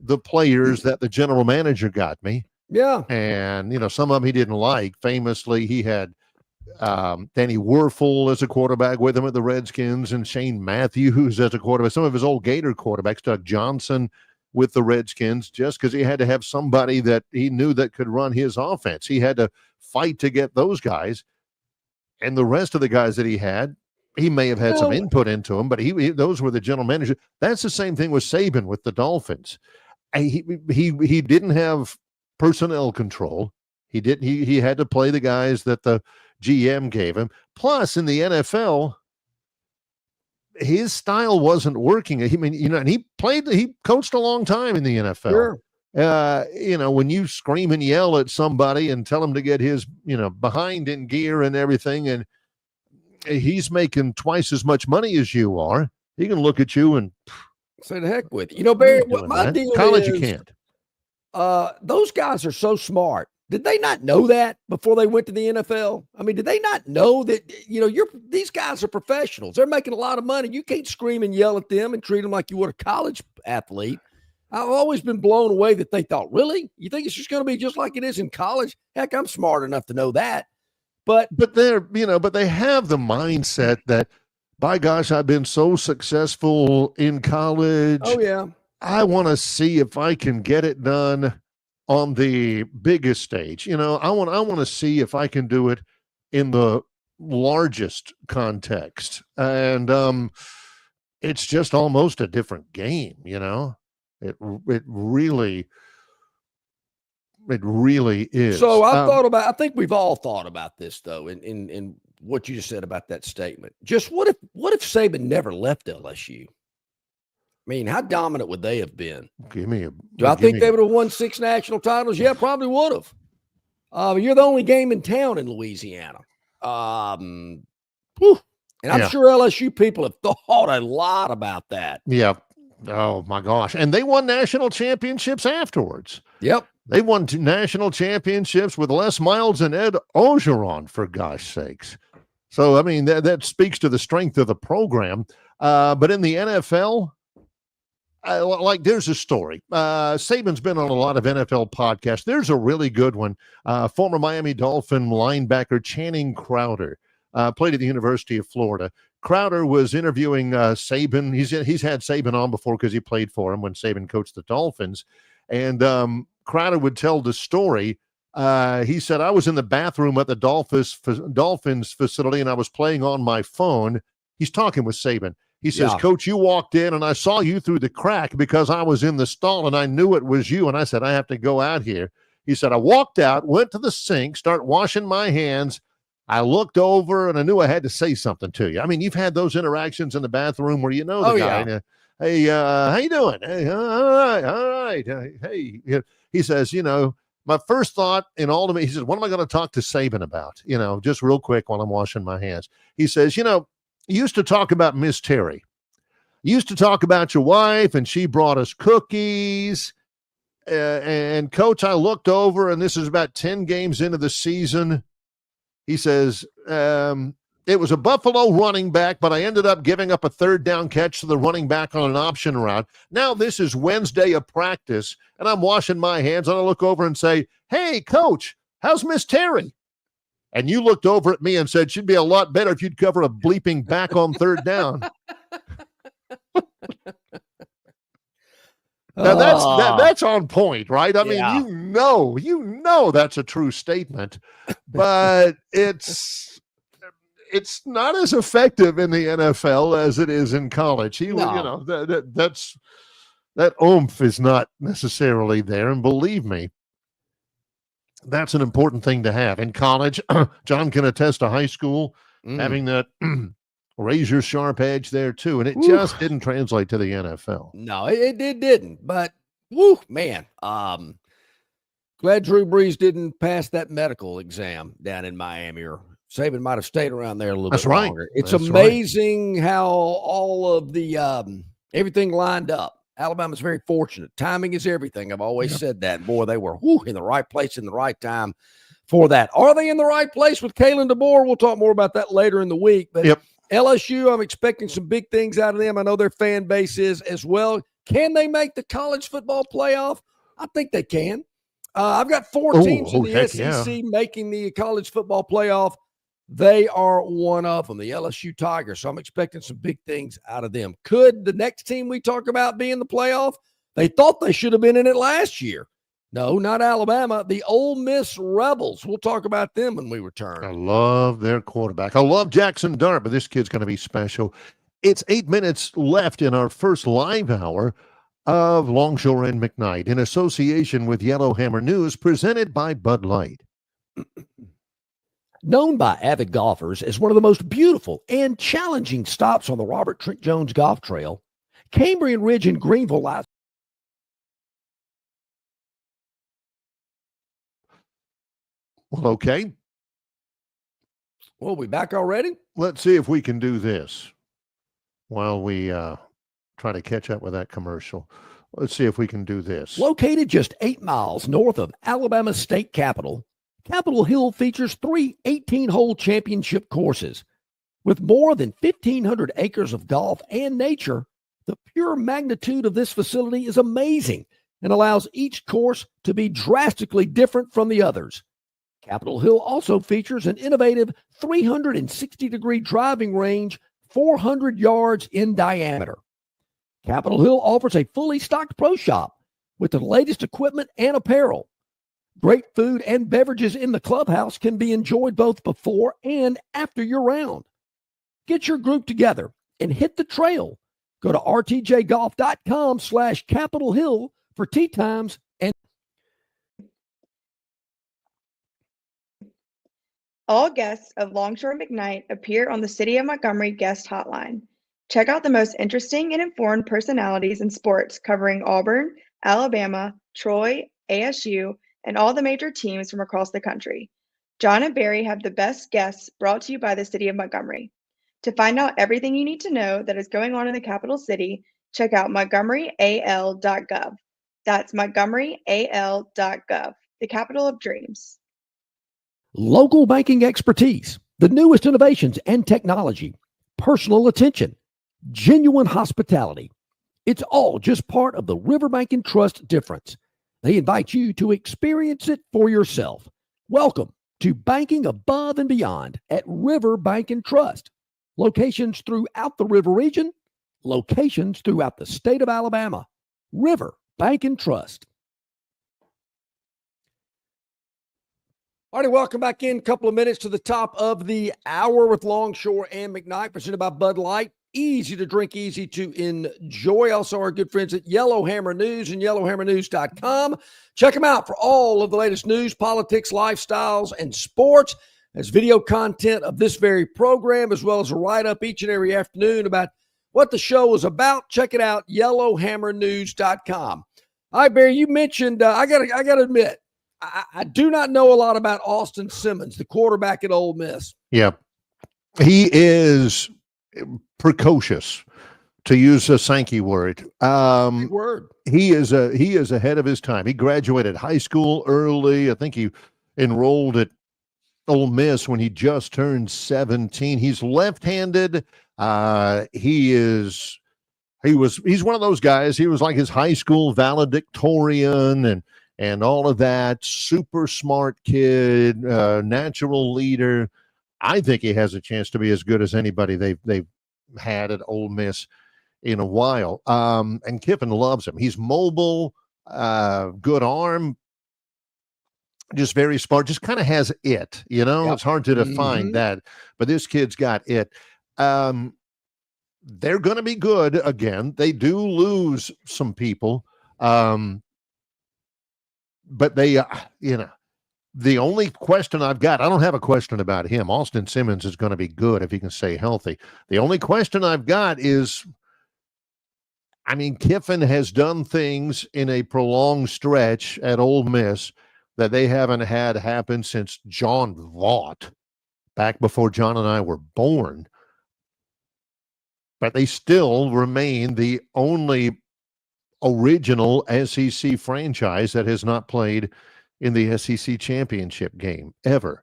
the players that the general manager got me. Yeah. And, some of them he didn't like. Famously, he had Danny Werfel as a quarterback with him at the Redskins and Shane Matthews as a quarterback. Some of his old Gator quarterbacks, Doug Johnson with the Redskins, just because he had to have somebody that he knew that could run his offense. He had to fight to get those guys. And the rest of the guys that he had, he may have had some input into them, but those were the general manager. That's the same thing with Saban with the Dolphins. He didn't have personnel control. He had to play the guys that the GM gave him. Plus, in the NFL, his style wasn't working. And he coached a long time in the NFL. Sure. When you scream and yell at somebody and tell him to get his, behind in gear and everything, and he's making twice as much money as you are, he can look at you and say the heck with you. Barry, what my deal college is, you can't. Those guys are so smart. Did they not know that before they went to the NFL? I mean, did they not know that, these guys are professionals. They're making a lot of money. You can't scream and yell at them and treat them like you would a college athlete. I've always been blown away that they thought, really? You think it's just going to be just like it is in college? Heck, I'm smart enough to know that. But they have the mindset that, by gosh, I've been so successful in college. Oh, yeah. I want to see if I can get it done on the biggest stage. I want to see if I can do it in the largest context. And it's just almost a different game, It really is. So I think we've all thought about this, though, in what you just said about that statement. Just what if Saban never left LSU? I mean, how dominant would they have been? Do I think they would have won 6 national titles? Yeah, probably would have. You're the only game in town in Louisiana. And I'm sure LSU people have thought a lot about that. Yeah. Oh, my gosh. And they won national championships afterwards. Yep. They won 2 national championships with Les Miles and Ed Orgeron, for gosh sakes. So, I mean, that speaks to the strength of the program. But in the NFL, there's a story. Saban's been on a lot of NFL podcasts. There's a really good one. Former Miami Dolphin linebacker Channing Crowder played at the University of Florida. Crowder was interviewing Saban. He's had Saban on before because he played for him when Saban coached the Dolphins. And Crowder would tell the story. He said, I was in the bathroom at the Dolphins facility and I was playing on my phone. He's talking with Saban. He says, Yeah. Coach, you walked in and I saw you through the crack because I was in the stall and I knew it was you. And I said, I have to go out here. He said, I walked out, went to the sink, start washing my hands. I looked over and I knew I had to say something to you. I mean, you've had those interactions in the bathroom where you know the guy. Yeah. And, hey, how you doing? Hey, all right. Hey, he says, my first thought in all of me, he says, what am I going to talk to Saban about? Just real quick while I'm washing my hands. He says, you used to talk about Miss Terry. You used to talk about your wife, and she brought us cookies. And Coach, I looked over, and this is about 10 games into the season. He says, it was a Buffalo running back, but I ended up giving up a third down catch to the running back on an option route. Now this is Wednesday of practice, and I'm washing my hands, and I look over and say, hey, Coach, how's Miss Terry? And you looked over at me and said, she'd be a lot better if you'd cover a bleeping back on third down. Now that's on point, right? I mean, you know that's a true statement, but it's not as effective in the NFL as it is in college. That oomph is not necessarily there, and believe me, that's an important thing to have in college. John can attest to high school having that razor sharp edge there too, and it just didn't translate to the NFL. No, it didn't. But woo, man, glad Drew Brees didn't pass that medical exam down in Miami, or Saban might have stayed around there a little bit longer. It's amazing how all of the everything lined up. Alabama's very fortunate. Timing is everything. I've always said that. Boy, they were in the right place in the right time for that. Are they in the right place with Kalen DeBoer? We'll talk more about that later in the week. But LSU, I'm expecting some big things out of them. I know their fan base is as well. Can they make the college football playoff? I think they can. I've got four teams in the SEC making the college football playoff. They are one of them, the LSU Tigers. So I'm expecting some big things out of them. Could the next team we talk about be in the playoff? They thought they should have been in it last year. No, not Alabama. The Ole Miss Rebels. We'll talk about them when we return. I love their quarterback. I love Jackson Dart, but this kid's going to be special. It's 8 minutes left in our first live hour of Longshore and McKnight in association with Yellowhammer News, presented by Bud Light. Known by avid golfers as one of the most beautiful and challenging stops on the Robert Trent Jones Golf Trail, Cambrian Ridge in Greenville lies. Well, okay. Well, we back already? Let's see if we can do this while we try to catch up with that commercial. Let's see if we can do this. Located just 8 miles north of Alabama's state capital, Capitol Hill features 3 18-hole championship courses. With more than 1,500 acres of golf and nature, the pure magnitude of this facility is amazing and allows each course to be drastically different from the others. Capitol Hill also features an innovative 360-degree driving range, 400 yards in diameter. Capitol Hill offers a fully stocked pro shop with the latest equipment and apparel. Great food and beverages in the clubhouse can be enjoyed both before and after your round. Get your group together and hit the trail. Go to rtjgolf.com/Capitol Hill for tee times and all guests of Longshore McKnight appear on the City of Montgomery guest hotline. Check out the most interesting and informed personalities in sports covering Auburn, Alabama, Troy, ASU, and all the major teams from across the country. John and Barry have the best guests brought to you by the City of Montgomery. To find out everything you need to know that is going on in the capital city, check out montgomeryal.gov. That's montgomeryal.gov, the capital of dreams. local banking expertise, the newest innovations and technology, personal attention, genuine hospitality. It's all just part of the Riverbank and Trust difference. They invite you to experience it for yourself. Welcome to banking above and beyond at Riverbank and Trust. Locations throughout the River region, locations throughout the state of Alabama. Riverbank and Trust. All right, welcome back in. A couple of minutes to the top of the hour with Longshore and McKnight, presented by Bud Light. Easy to drink, easy to enjoy. Also, our good friends at Yellowhammer News and yellowhammernews.com. Check them out for all of the latest news, politics, lifestyles, and sports. There's video content of this very program, as well as a write-up each and every afternoon about what the show is about. Check it out, yellowhammernews.com. All right, Barry, you mentioned, I gotta admit, I do not know a lot about Austin Simmons, the quarterback at Ole Miss. Yeah. He is precocious, to use a Sankey word. Big word. He is ahead of his time. He graduated high school early. I think he enrolled at Ole Miss when he just turned 17. He's left-handed. He's one of those guys. He was like his high school valedictorian and all of that. Super smart kid, natural leader. I think he has a chance to be as good as anybody they've had at Ole Miss in a while. And Kiffin loves him. He's mobile, good arm, just very smart, just kind of has it, you know. Yep. It's hard to define that, but this kid's got it. They're going to be good again. They do lose some people, but they, the only question I've got, I don't have a question about him. Austin Simmons is going to be good if he can stay healthy. The only question I've got is, I mean, Kiffin has done things in a prolonged stretch at Ole Miss that they haven't had happen since John Vaught, back before John and I were born. But they still remain the only original SEC franchise that has not played in the SEC championship game ever.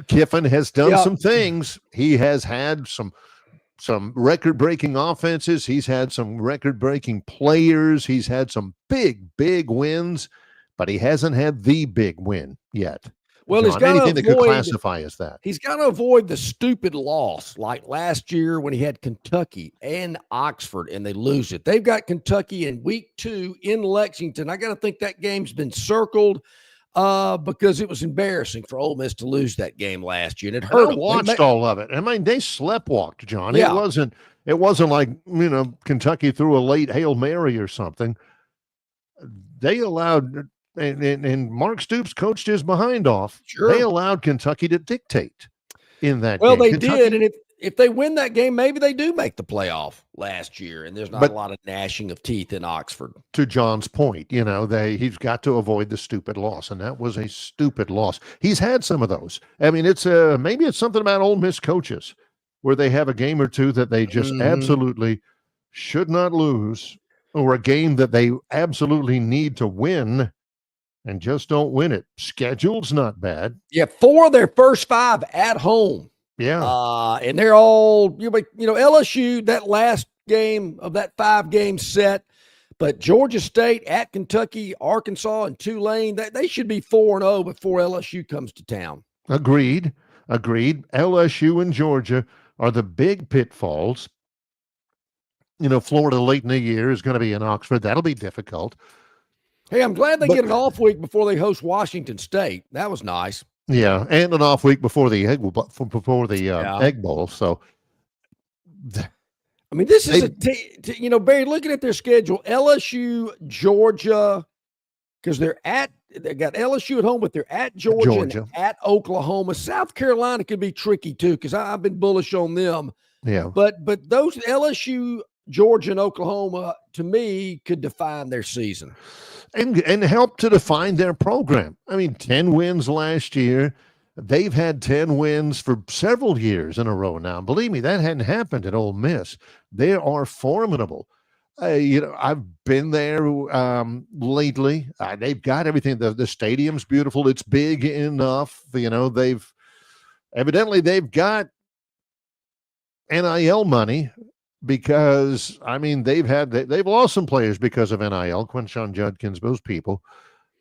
Kiffin has done some things. He has had some record-breaking offenses. He's had some record-breaking players. He's had some big wins, but he hasn't had the big win yet. Well, John, anything that could classify as that. He's got to avoid the stupid loss like last year when he had Kentucky and Oxford and they lose it. They've got Kentucky in week 2 in Lexington. I got to think that game's been circled because it was embarrassing for Ole Miss to lose that game last year. And it hurt. I watched all of it. I mean, they sleptwalked, John. Yeah. It wasn't like, Kentucky threw a late Hail Mary or something. They allowed... And Mark Stoops coached his behind off. Sure. They allowed Kentucky to dictate in that game. Well, they did. And if they win that game, maybe they do make the playoff last year. And there's not a lot of gnashing of teeth in Oxford. To John's point, he's got to avoid the stupid loss. And that was a stupid loss. He's had some of those. I mean, maybe it's something about Ole Miss coaches where they have a game or two that they just absolutely should not lose, or a game that they absolutely need to win and just don't win it. Schedule's not bad. Yeah, 4 of their first 5 at home. Yeah. And they're all, LSU, that last game of that 5-game set, but Georgia State, at Kentucky, Arkansas, and Tulane, they should be 4-0 before LSU comes to town. Agreed. LSU and Georgia are the big pitfalls. Florida late in the year is going to be in Oxford. That'll be difficult. Hey, I'm glad they get an off week before they host Washington State. That was nice. Yeah, and an off week before the Egg Bowl. So, I mean, this is Barry. Looking at their schedule, LSU, Georgia, because they got LSU at home, but they're at Georgia. And at Oklahoma. South Carolina could be tricky too, because I've been bullish on them. Yeah, but those LSU, Georgia, and Oklahoma, to me, could define their season. And help to define their program. I mean, 10 wins last year. They've had 10 wins for several years in a row now. Believe me, that hadn't happened at Ole Miss. They are formidable. I've been there lately. They've got everything. The stadium's beautiful. It's big enough. They've got NIL money. Because they've lost some players because of NIL, Quinshon Judkins, those people.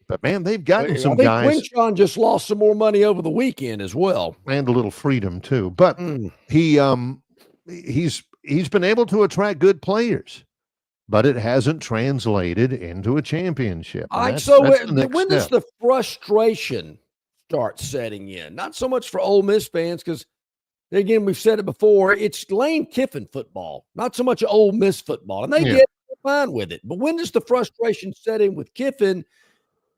But man, they've gotten some guys. Quinshon just lost some more money over the weekend as well, and a little freedom too. But he's been able to attract good players, but it hasn't translated into a championship. So when is the frustration start setting in. Not so much for Ole Miss fans, because again, we've said it before, it's Lane Kiffin football, not so much Ole Miss football. And they get fine with it. But when does the frustration set in with Kiffin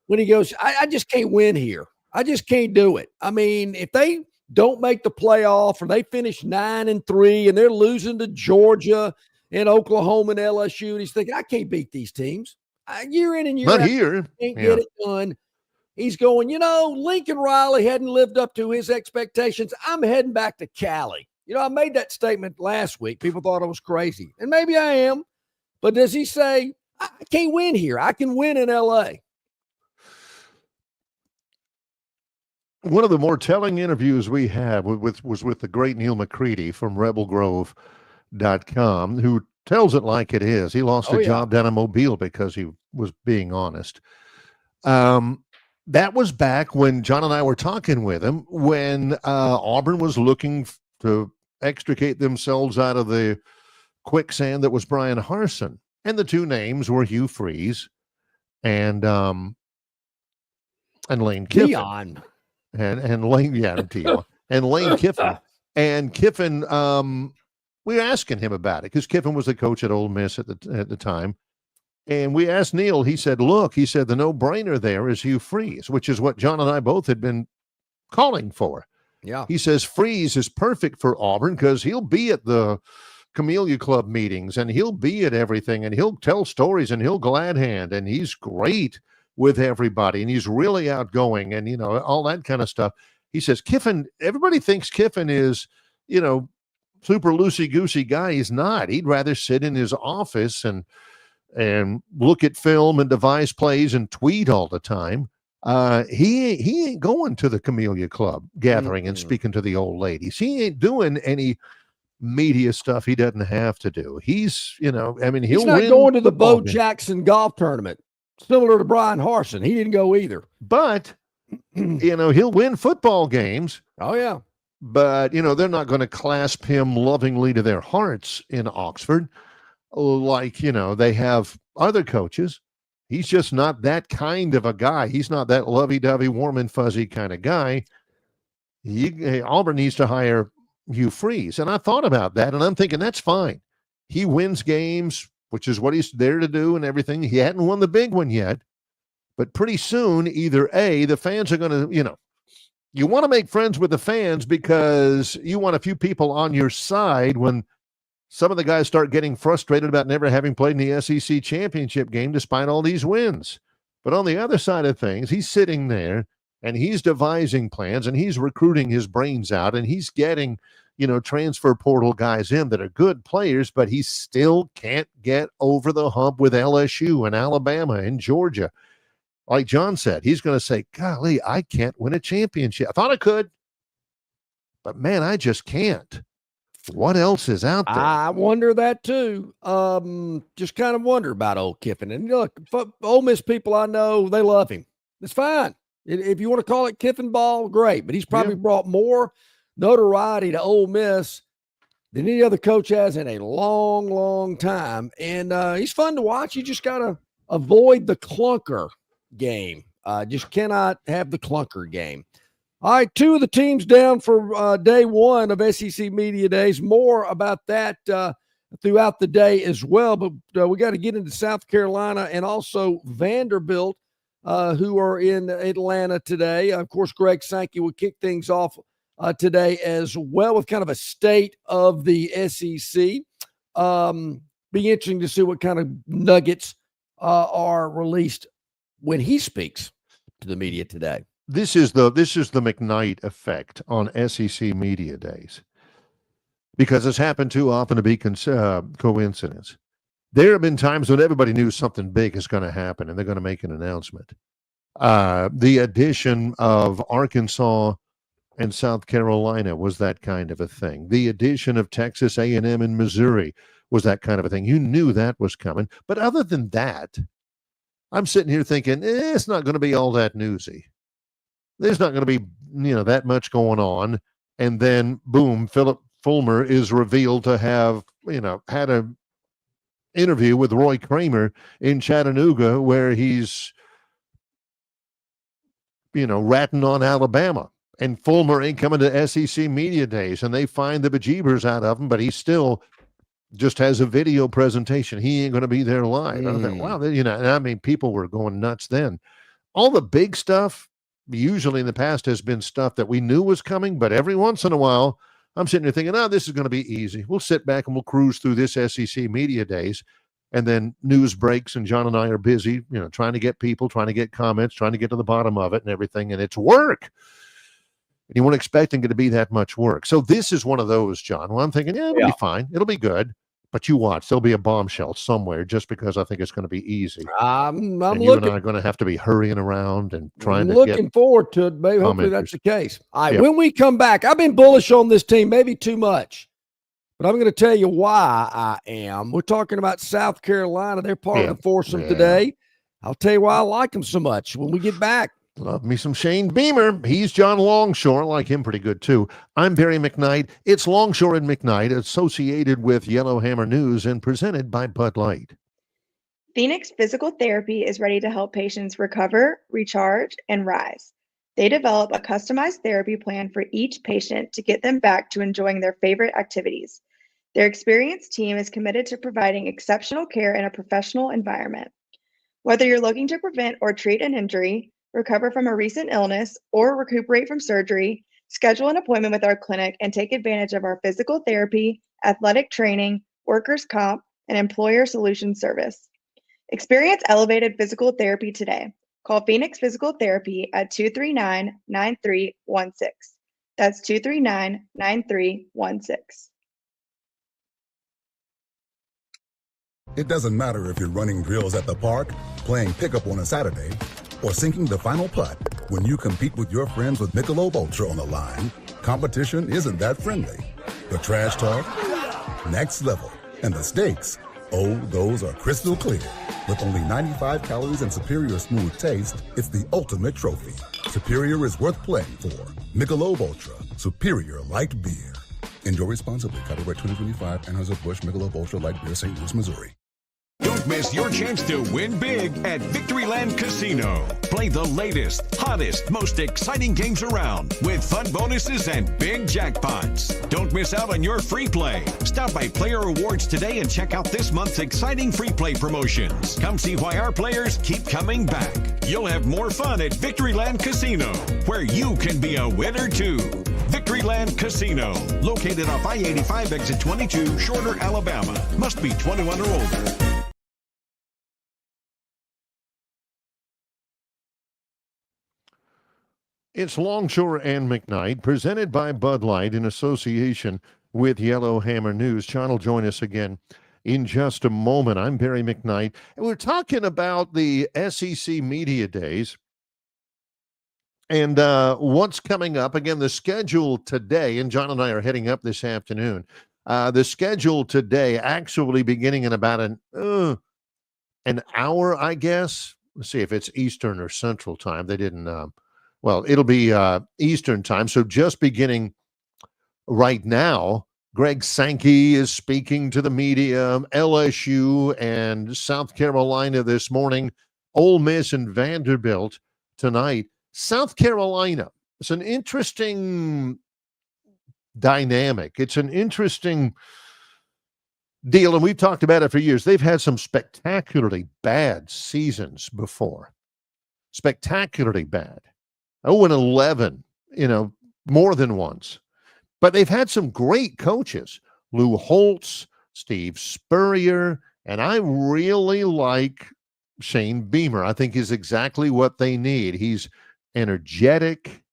when he goes, I just can't win here. I just can't do it. I mean, if they don't make the playoff or they finish 9-3 and they're losing to Georgia and Oklahoma and LSU, and he's thinking, I can't beat these teams. Year in and year out, here. Can't get it done. He's going, Lincoln Riley hadn't lived up to his expectations. I'm heading back to Cali. I made that statement last week. People thought I was crazy. And maybe I am. But does he say, I can't win here. I can win in L.A.? One of the more telling interviews we have was with the great Neil McCready from rebelgrove.com, who tells it like it is. He lost a job down in Mobile because he was being honest. That was back when John and I were talking with him, when Auburn was looking to extricate themselves out of the quicksand that was Brian Harsin. And the two names were Hugh Freeze and Lane Kiffin. Dion. And Lane, Dion. And Lane Kiffin. And Kiffin, we were asking him about it because Kiffin was the coach at Ole Miss at the time. And we asked Neil, he said, the no-brainer there is Hugh Freeze, which is what John and I both had been calling for. Yeah. He says Freeze is perfect for Auburn because he'll be at the Camellia Club meetings and he'll be at everything and he'll tell stories and he'll glad hand and he's great with everybody and he's really outgoing and, all that kind of stuff. He says Kiffin, everybody thinks Kiffin is, super loosey-goosey guy. He's not. He'd rather sit in his office and look at film and devise plays and tweet all the time. He ain't going to the Camellia Club gathering and speaking to the old ladies. He ain't doing any media stuff he doesn't have to do. He's, he's not going to the Bo Jackson golf tournament, similar to Brian Harsin. He didn't go either. But, he'll win football games. Oh, yeah. But, they're not going to clasp him lovingly to their hearts in Oxford. Like, they have other coaches. He's just not that kind of a guy. He's not that lovey-dovey, warm and fuzzy kind of guy. Auburn needs to hire Hugh Freeze. And I thought about that, and I'm thinking that's fine. He wins games, which is what he's there to do and everything. He hadn't won the big one yet. But pretty soon, either A, the fans are going to, you want to make friends with the fans because you want a few people on your side when some of the guys start getting frustrated about never having played in the SEC championship game despite all these wins. But on the other side of things, he's sitting there and he's devising plans and he's recruiting his brains out and he's getting, transfer portal guys in that are good players, but he still can't get over the hump with LSU and Alabama and Georgia. Like John said, he's going to say, golly, I can't win a championship. I thought I could, but man, I just can't. What else is out there? I wonder that too. Just kind of wonder about old Kiffin. And look, Ole Miss people I know, they love him. It's fine. If you want to call it Kiffin ball, great. But he's probably brought more notoriety to Ole Miss than any other coach has in a long, long time. And he's fun to watch. You just got to avoid the clunker game. Just cannot have the clunker game. All right, two of the teams down for day one of SEC Media Days. More about that throughout the day as well. But we got to get into South Carolina and also Vanderbilt, who are in Atlanta today. Of course, Greg Sankey will kick things off today as well with kind of a state of the SEC. Be interesting to see what kind of nuggets are released when he speaks to the media today. This is the McKnight effect on SEC Media Days, because it's happened too often to be coincidence. There have been times when everybody knew something big is going to happen and they're going to make an announcement. The addition of Arkansas and South Carolina was that kind of a thing. The addition of Texas A&M and Missouri was that kind of a thing. You knew that was coming. But other than that, I'm sitting here thinking, it's not going to be all that newsy. There's not going to be, that much going on. And then, boom, Philip Fulmer is revealed to have, had an interview with Roy Kramer in Chattanooga where he's ratting on Alabama. And Fulmer ain't coming to SEC Media Days, and they find the bejeebers out of him, but he still just has a video presentation. He ain't going to be there live. I thought, wow, and I mean, people were going nuts then. All the big stuff, usually in the past, has been stuff that we knew was coming, but every once in a while, I'm sitting there thinking, this is going to be easy. We'll sit back and we'll cruise through this SEC Media Days, and then news breaks, and John and I are busy, trying to get people, trying to get comments, trying to get to the bottom of it and everything, and it's work. And you weren't expecting it to be that much work. So this is one of those, John. Well, I'm thinking, it'll be fine. It'll be good. But you watch, there'll be a bombshell somewhere just because I think it's going to be easy. I'm and you and I are going to have to be hurrying around and trying to looking forward to it, baby. Hopefully that's the case. All right, Yep. When we come back, I've been bullish on this team, maybe too much. But I'm going to tell you why I am. We're talking about South Carolina. They're part of the foursome today. I'll tell you why I like them so much when we get back. Love me some Shane Beamer. He's John Longshore. I like him pretty good, too. I'm Barry McKnight. It's Longshore and McKnight, associated with Yellowhammer News and presented by Bud Light. Phoenix Physical Therapy is ready to help patients recover, recharge, and rise. They develop a customized therapy plan for each patient to get them back to enjoying their favorite activities. Their experienced team is committed to providing exceptional care in a professional environment. Whether you're looking to prevent or treat an injury, recover from a recent illness, or recuperate from surgery, schedule an appointment with our clinic and take advantage of our physical therapy, athletic training, workers' comp, and employer solutions service. Experience elevated physical therapy today. Call Phoenix Physical Therapy at 239-9316. That's 239-9316. It doesn't matter if you're running drills at the park, playing pickup on a Saturday, or sinking the final putt. When you compete with your friends with Michelob Ultra on the line, competition isn't that friendly. The trash talk, next level, and the stakes, those are crystal clear. With only 95 calories and superior smooth taste, it's the ultimate trophy. Superior is worth playing for. Michelob Ultra, superior light beer. Enjoy responsibly. Copyright 2025, Anheuser-Busch Michelob Ultra Light Beer, St. Louis, Missouri. Don't miss your chance to win big at Victoryland Casino. Play the latest, hottest, most exciting games around with fun bonuses and big jackpots. Don't miss out on your free play. Stop by Player Rewards today and check out this month's exciting free play promotions. Come see why our players keep coming back. You'll have more fun at Victoryland Casino, where you can be a winner too. Victoryland Casino, located off I-85 exit 22, Shorter, Alabama. Must be 21 or older. It's Longshore and McKnight, presented by Bud Light in association with Yellowhammer News. John will join us again in just a moment. I'm Barry McKnight, and we're talking about the SEC Media Days and what's coming up. Again, the schedule today, and John and I are heading up this afternoon. The schedule today actually beginning in about an hour, I guess. Let's see if it's Eastern or Central time. They didn't... Well, it'll be Eastern time. So just beginning right now, Greg Sankey is speaking to the media, LSU and South Carolina this morning, Ole Miss and Vanderbilt tonight. South Carolina, it's an interesting dynamic. It's an interesting deal, and we've talked about it for years. They've had some spectacularly bad seasons before. Spectacularly bad. 0-11, more than once. But they've had some great coaches. Lou Holtz, Steve Spurrier, and I really like Shane Beamer. I think he's exactly what they need. He's energetic.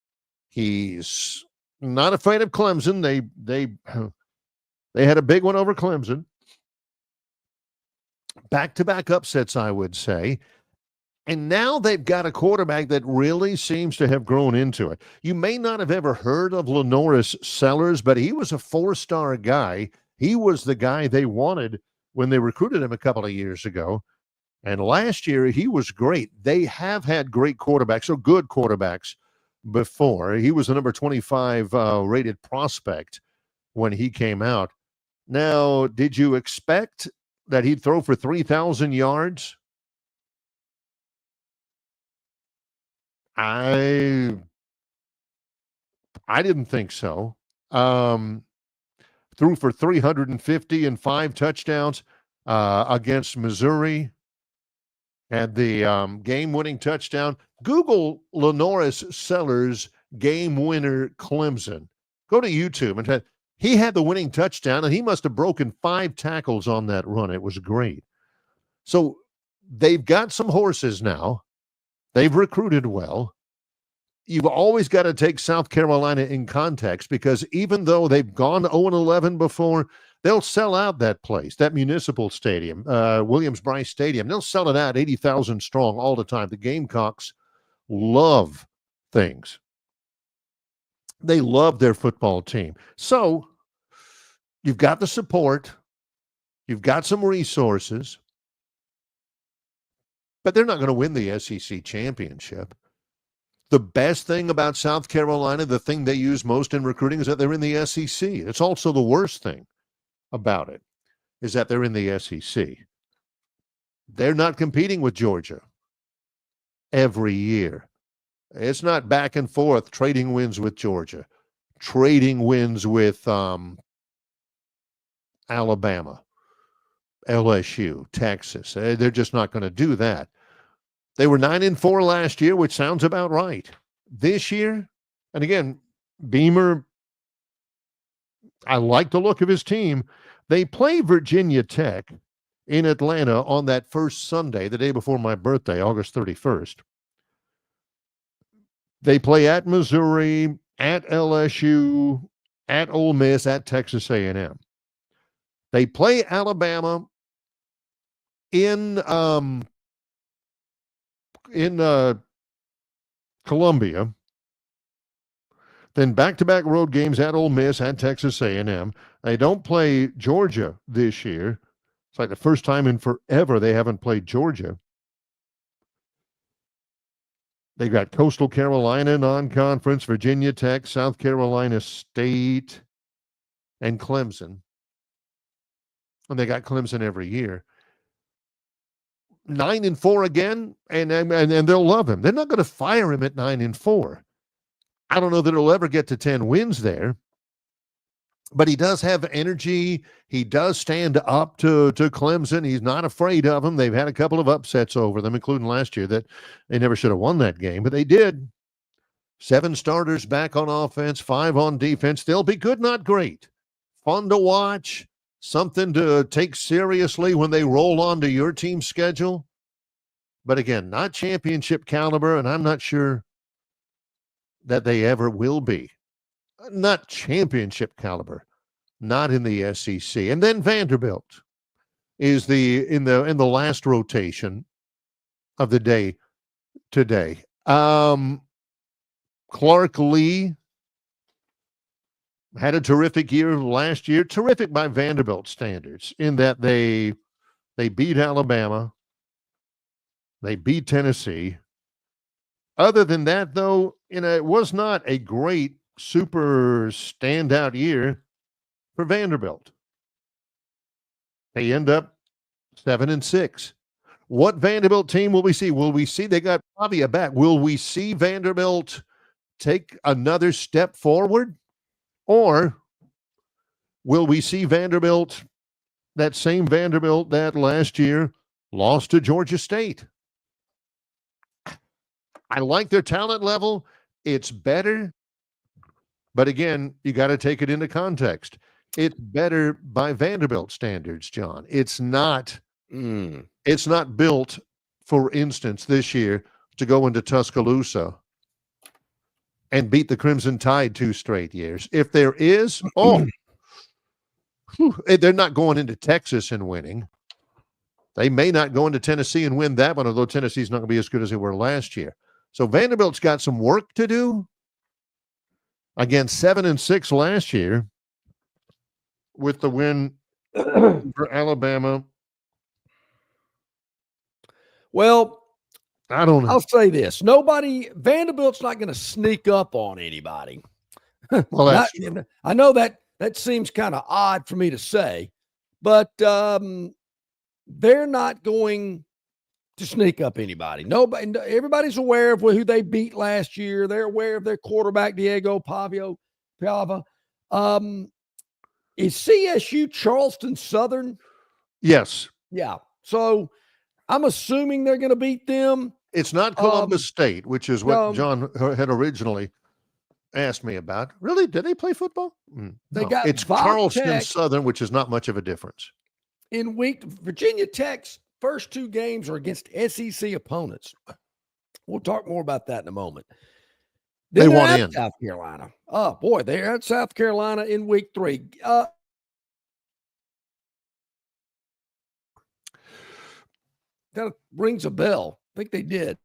He's not afraid of Clemson. They had a big one over Clemson. Back-to-back upsets, I would say. And now they've got a quarterback that really seems to have grown into it. You may not have ever heard of Lenoris Sellers, but he was a four-star guy. He was the guy they wanted when they recruited him a couple of years ago. And last year, he was great. They have had great quarterbacks, or good quarterbacks, before. He was the number 25 rated prospect when he came out. Now, did you expect that he'd throw for 3,000 yards? I didn't think so. Threw for 350 and 5 touchdowns against Missouri. Had the game-winning touchdown. Google Lenoris Sellers game winner Clemson. Go to YouTube and he had the winning touchdown, and he must have broken 5 tackles on that run. It was great. So they've got some horses now. They've recruited well. You've always got to take South Carolina in context, because even though they've gone 0-11 before, they'll sell out that place, that municipal stadium, Williams-Brice Stadium. They'll sell it out 80,000 strong all the time. The Gamecocks love things. They love their football team. So you've got the support. You've got some resources. But they're not going to win the SEC championship. The best thing about South Carolina, the thing they use most in recruiting, is that they're in the SEC. It's also the worst thing about it, is that they're in the SEC. They're not competing with Georgia every year. It's not back and forth, trading wins with Georgia, trading wins with Alabama, LSU, Texas. They're just not going to do that. They were 9-4 last year, which sounds about right. This year, and again, Beamer, I like the look of his team. They play Virginia Tech in Atlanta on that first Sunday, the day before my birthday, August 31st. They play at Missouri, at LSU, at Ole Miss, at Texas A&M. They play Alabama in Columbia, then back-to-back road games at Ole Miss and Texas A&M. They don't play Georgia this year. It's like the first time in forever they haven't played Georgia. They've got Coastal Carolina non-conference, Virginia Tech, South Carolina State, and Clemson. And they got Clemson every year. 9-4 again, and they'll love him. They're not going to fire him at 9-4. I don't know that he'll ever get to 10 wins there, but he does have energy. He does stand up to Clemson. He's not afraid of them. They've had a couple of upsets over them, including last year, that they never should have won that game, but they did. 7 starters back on offense, 5 on defense. They'll be good, not great. Fun to watch. Something to take seriously when they roll onto your team's schedule. But again, not championship caliber, and I'm not sure that they ever will be. Not championship caliber, not in the SEC. And then Vanderbilt is in the last rotation of the day today. Clark Lee had a terrific year last year, terrific by Vanderbilt standards, in that they beat Alabama, they beat Tennessee. Other than that, though, it was not a great, super standout year for Vanderbilt. They end up 7-6. What Vanderbilt team will we see? Will we see they got Pavia back? Will we see Vanderbilt take another step forward? Or will we see Vanderbilt, that same Vanderbilt that last year lost to Georgia State? I like their talent level. It's better. But again, you got to take it into context. It's better by Vanderbilt standards, John. It's not built, for instance, this year to go into Tuscaloosa and beat the Crimson Tide 2 straight years. If there is, they're not going into Texas and winning. They may not go into Tennessee and win that one, although Tennessee's not going to be as good as they were last year. So Vanderbilt's got some work to do. Again, 7-6 last year with the win for Alabama. Well, I don't know. I'll say this. Vanderbilt's not going to sneak up on anybody. Well, I know that seems kind of odd for me to say, but they're not going to sneak up anybody. Nobody, everybody's aware of who they beat last year. They're aware of their quarterback, Diego Pava. Is CSU Charleston Southern? Yes. Yeah. So I'm assuming they're going to beat them. It's not Columbus State, which is what no. John had originally asked me about. Really? Did they play football? It's Charleston Southern, which is not much of a difference. Virginia Tech's first 2 games are against SEC opponents. We'll talk more about that in a moment. Then they won in South Carolina. Oh boy, they're at South Carolina in week 3. That rings a bell. I think they did.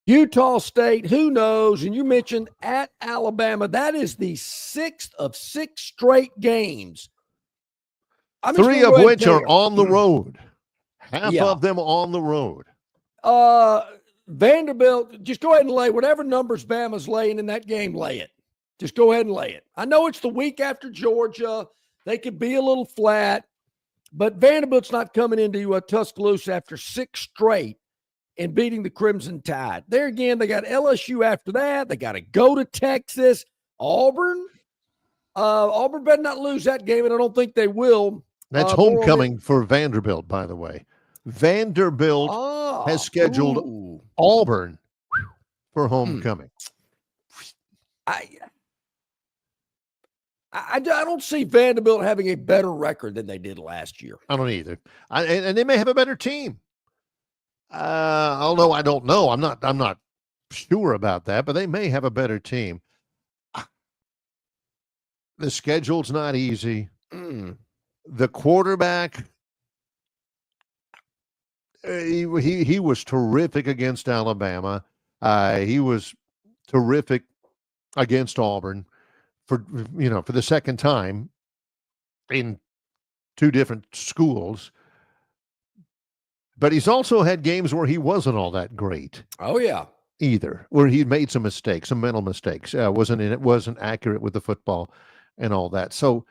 Utah State, who knows? And you mentioned at Alabama. That is the 6th of 6 straight games. 3 of which are on the road. Half of them on the road. Vanderbilt, just go ahead and lay whatever numbers Bama's laying in that game, lay it. Just go ahead and lay it. I know it's the week after Georgia. They could be a little flat, but Vanderbilt's not coming into Tuscaloosa after 6 straight and beating the Crimson Tide. There again, they got LSU after that. They got to go to Texas. Auburn better not lose that game, and I don't think they will. That's homecoming for Vanderbilt, by the way. Vanderbilt has scheduled Auburn for homecoming. I don't see Vanderbilt having a better record than they did last year. I don't either. And they may have a better team. Although I don't know. I'm not sure about that, but they may have a better team. The schedule's not easy. The quarterback, he was terrific against Alabama. He was terrific against Auburn for the second time in 2 different schools. But he's also had games where he wasn't all that great. Oh yeah, either where he made some mistakes, some mental mistakes. Wasn't accurate with the football and all that. So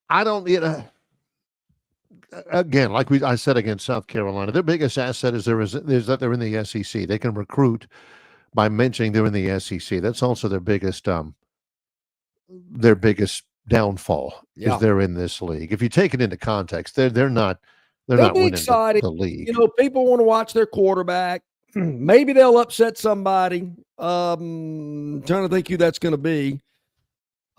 I don't, again, like I said against South Carolina, their biggest asset is that they're in the SEC. They can recruit by mentioning they're in the SEC. That's also their biggest downfall is they're in this league. If you take it into context, they're not winning the league. People want to watch their quarterback. Maybe they'll upset somebody. Trying to think who that's going to be.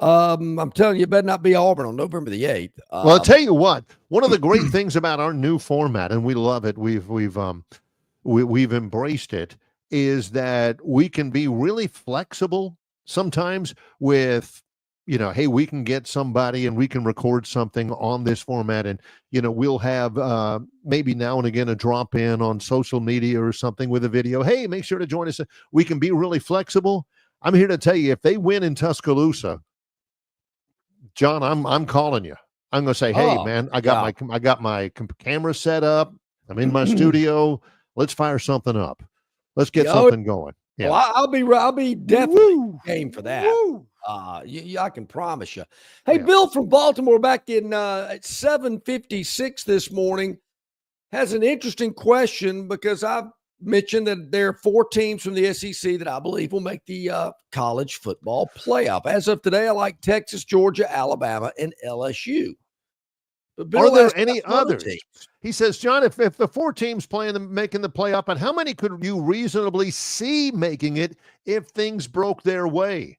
I'm telling you, it better not be Auburn on November the 8th. Well, I'll tell you what. One of the great things about our new format, and we love it, we've embraced it, is that we can be really flexible sometimes with, hey, we can get somebody and we can record something on this format, and we'll have maybe now and again a drop in on social media or something with a video. Hey, make sure to join us. We can be really flexible. I'm here to tell you, if they win in Tuscaloosa, John, I'm calling you. I'm going to say, hey, man, I got my camera set up. I'm in my studio. Let's fire something up. Let's get something going. Yeah. Well, I'll be definitely game for that. I can promise you. Hey, Bill from Baltimore, back in at 7:56 this morning, has an interesting question, because I've mentioned that there are 4 teams from the SEC that I believe will make the college football playoff. As of today, I like Texas, Georgia, Alabama, and LSU. But Bill, are there any others? He says, John, if the 4 teams making the playoff, but how many could you reasonably see making it if things broke their way?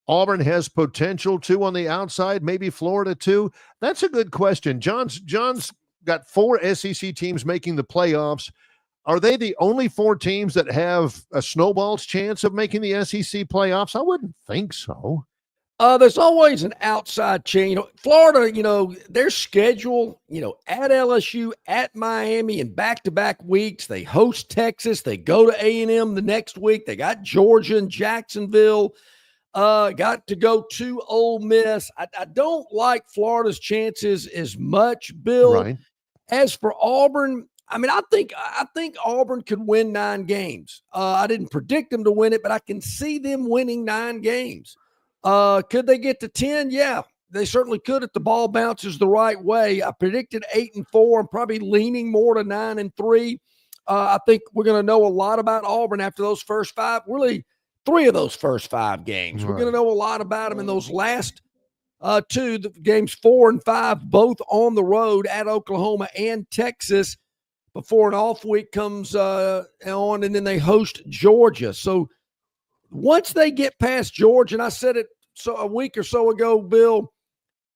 Auburn has potential too on the outside, maybe Florida too. That's a good question. John's got 4 SEC teams making the playoffs. Are they the only 4 teams that have a snowball's chance of making the SEC playoffs? I wouldn't think so. There's always an outside chain. Florida, their schedule, at LSU, at Miami, in back-to-back weeks. They host Texas. They go to A&M the next week. They got Georgia and Jacksonville. Got to go to Ole Miss. I don't like Florida's chances as much, Bill. Right. As for Auburn, I think Auburn could win 9 games. I didn't predict them to win it, but I can see them winning 9 games. Could they get to 10? Yeah. they certainly could if the ball bounces the right way. I predicted 8-4. I'm probably leaning more to 9-3. I think we're going to know a lot about Auburn after those first 5, really 3 of those first 5 games. We're going to know a lot about them in those last 2, the games 4 and 5, both on the road at Oklahoma and Texas before an off week comes on, and then they host Georgia. So once they get past Georgia, and I said it a week or so ago, Bill,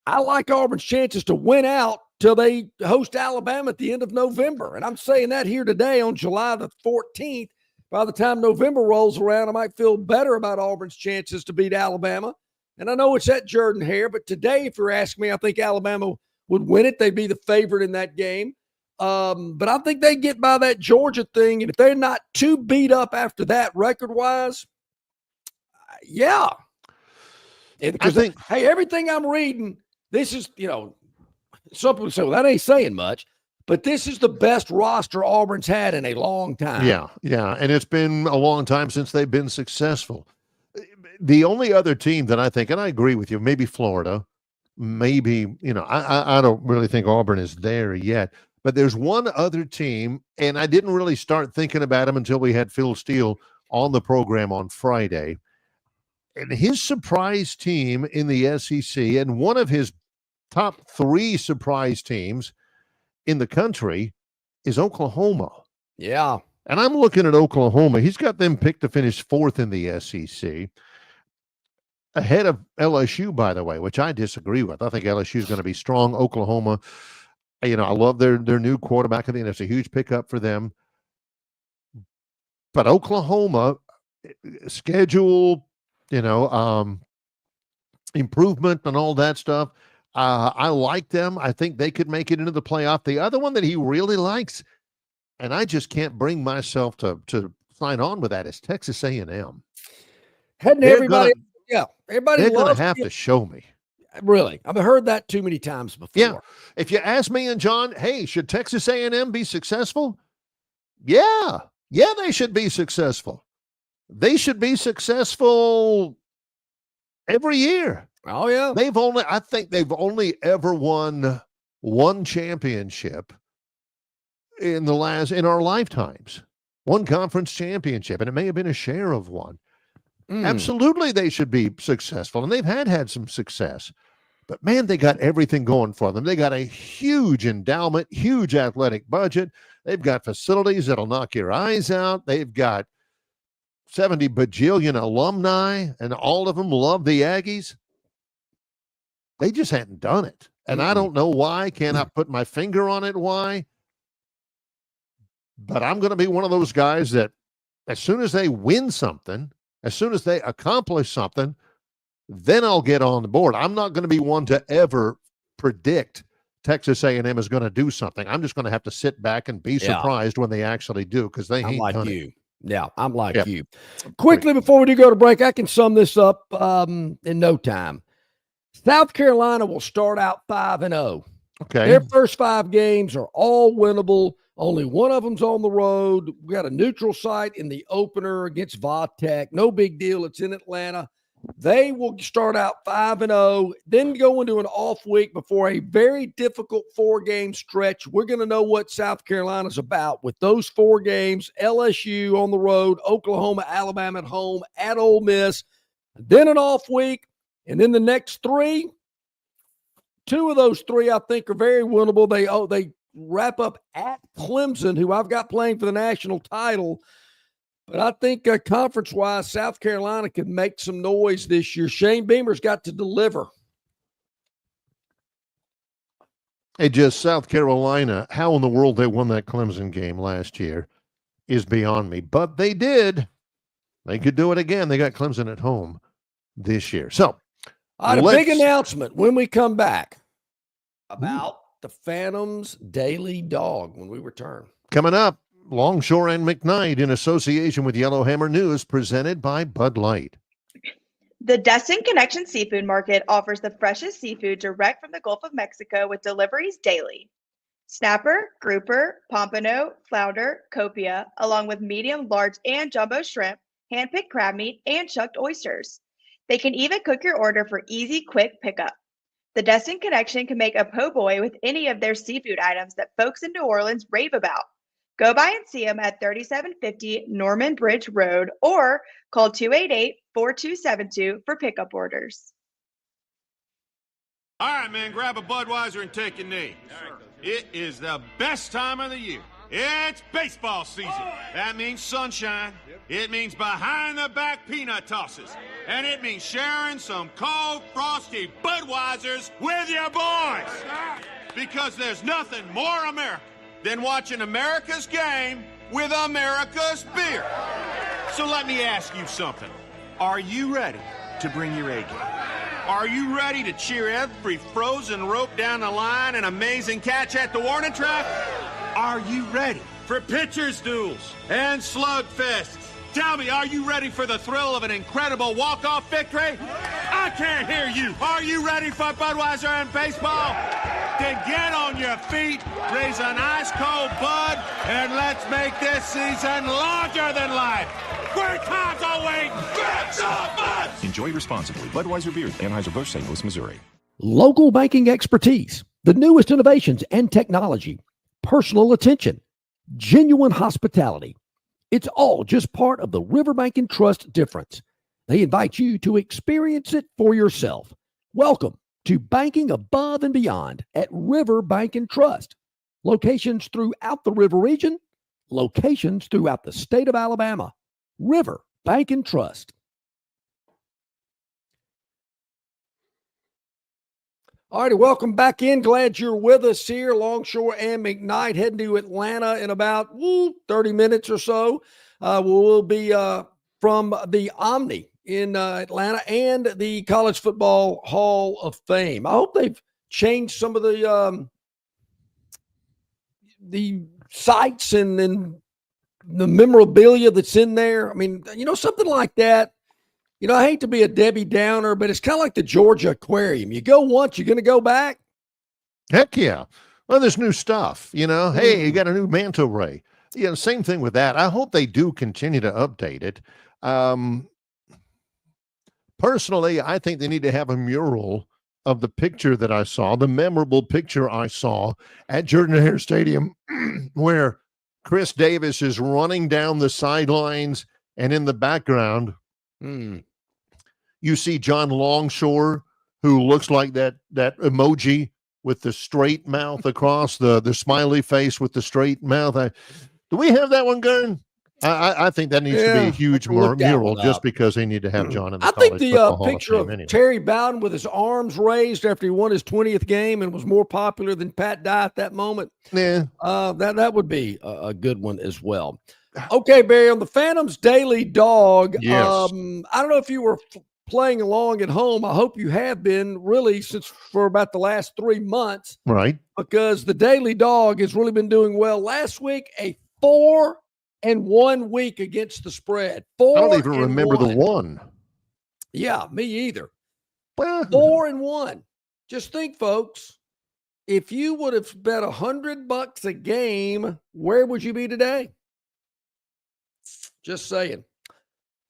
I like Auburn's chances to win out till they host Alabama at the end of November. And I'm saying that here today on July the 14th. By the time November rolls around, I might feel better about Auburn's chances to beat Alabama. And I know it's at Jordan-Hare, but today, if you're asking me, I think Alabama would win it. They'd be the favorite in that game. But I think they get by that Georgia thing. And if they're not too beat up after that record-wise, yeah. Because I think, hey, everything I'm reading, this is, some people say, well, that ain't saying much. But this is the best roster Auburn's had in a long time. Yeah. And it's been a long time since they've been successful. The only other team that I think, and I agree with you, maybe Florida, maybe, I don't really think Auburn is there yet. But there's one other team, and I didn't really start thinking about him until we had Phil Steele on the program on Friday. And his surprise team in the SEC, and one of his top 3 surprise teams in the country, is Oklahoma. Yeah. And I'm looking at Oklahoma. He's got them picked to finish 4th in the SEC, ahead of LSU, by the way, which I disagree with. I think LSU is going to be strong. Oklahoma, I love their new quarterback. I think that's a huge pickup for them. But Oklahoma, schedule, improvement and all that stuff. I like them. I think they could make it into the playoff. The other one that he really likes, and I just can't bring myself to sign on with that, is Texas A&M. Everybody they're going to have to show me. Really, I've heard that too many times before. Yeah, if you ask me and John, hey, should Texas A&M be successful? Yeah, they should be successful. They should be successful every year. Oh, yeah. I think they've only ever won one championship in our lifetimes. One conference championship, and it may have been a share of one. Absolutely, they should be successful, and they've had some success. But, man, they got everything going for them. They got a huge endowment, huge athletic budget. They've got facilities that'll knock your eyes out. They've got 70 bajillion alumni, and all of them love the Aggies. They just hadn't done it. And I don't know why. Cannot put my finger on it why. But I'm going to be one of those guys that as soon as they win something, as soon as they accomplish something, then I'll get on the board. I'm not going to be one to ever predict Texas A&M is going to do something. I'm just going to have to sit back and be surprised when they actually do, because they ain't like done you. it. Yeah, I'm like you. Quickly, before we do go to break, I can sum this up in no time. South Carolina will start out 5-0. Okay. Their first 5 games are all winnable. Only one of them's on the road. We got a neutral site in the opener against Vatech. No big deal. It's in Atlanta. They will start out 5-0, then go into an off week before a very difficult 4-game stretch. We're going to know what South Carolina's about with those 4 games: LSU on the road, Oklahoma, Alabama at home, at Ole Miss, then an off week, and then the next 3. 2 of those 3 I think are very winnable. They wrap up at Clemson, who I've got playing for the national title. But I think conference-wise, South Carolina could make some noise this year. Shane Beamer's got to deliver. Hey, just South Carolina, how in the world they won that Clemson game last year is beyond me. But they did. They could do it again. They got Clemson at home this year. So, a big announcement when we come back about the Phantom's Daily Dog when we return. Coming up, Longshore and McKnight in association with Yellowhammer News, presented by Bud Light. The Destin Connection Seafood Market offers the freshest seafood direct from the Gulf of Mexico with deliveries daily. Snapper, grouper, pompano, flounder, copia, along with medium, large, and jumbo shrimp, hand-picked crab meat, and chucked oysters. They can even cook your order for easy, quick pickup. The Destin Connection can make a po' boy with any of their seafood items that folks in New Orleans rave about. Go by and see them at 3750 Norman Bridge Road or call 288-4272 for pickup orders. All right, man, grab a Budweiser and take a knee. It is the best time of the year. It's baseball season. That means sunshine. It means behind-the-back peanut tosses. And it means sharing some cold, frosty Budweisers with your boys. Because there's nothing more American than watching America's game with America's beer. So let me ask you something. Are you ready to bring your A game? Are you ready to cheer every frozen rope down the line and amazing catch at the warning track? Are you ready for pitchers' duels and slugfests? Tell me, are you ready for the thrill of an incredible walk-off victory? I can't hear you. Are you ready for Budweiser and baseball? Then get on your feet, raise an ice-cold Bud, and let's make this season larger than life. Great times are waiting. Get some Bud! Enjoy responsibly. Budweiser Beer, Anheuser-Busch, St. Louis, Missouri. Local banking expertise, the newest innovations and technology, personal attention, genuine hospitality. It's all just part of the Riverbank and Trust difference. They invite you to experience it for yourself. Welcome to banking above and beyond at Riverbank and Trust. Locations throughout the River region, locations throughout the state of Alabama. Riverbank and Trust. All righty, welcome back in. Glad you're with us here. Longshore and McKnight heading to Atlanta in about 30 minutes or so. We'll be from the Omni in Atlanta and the College Football Hall of Fame. I hope they've changed some of the sites and the memorabilia that's in there. I mean, something like that. I hate to be a Debbie Downer, but it's kind of like the Georgia Aquarium. You go once, you're going to go back. Heck yeah. Well, there's new stuff, Hey, you got a new manta ray. Same thing with that. I hope they do continue to update it. Personally, I think they need to have a mural of the picture that I saw, the memorable picture I saw at Jordan-Hare Stadium where Chris Davis is running down the sidelines, and in the background, you see John Longshore, who looks like that emoji with the straight mouth across the smiley face with the straight mouth. Do we have that one, Gern? I think that needs to be a huge mural just because they need to have John in the I think the picture of Terry Bowden with his arms raised after he won his 20th game and was more popular than Pat Dye at that moment. Yeah. That would be a good one as well. Okay, Barry, on the Phantoms Daily Dog, yes. I don't know if you were playing along at home. I hope you have been really for about the last 3 months. Right. Because the Daily Dog has really been doing well. Last week, a 4-1 week against the spread. I don't even remember the one. Yeah, me either. Well, 4-1. Just think, folks, if you would have bet $100 a game, where would you be today? Just saying.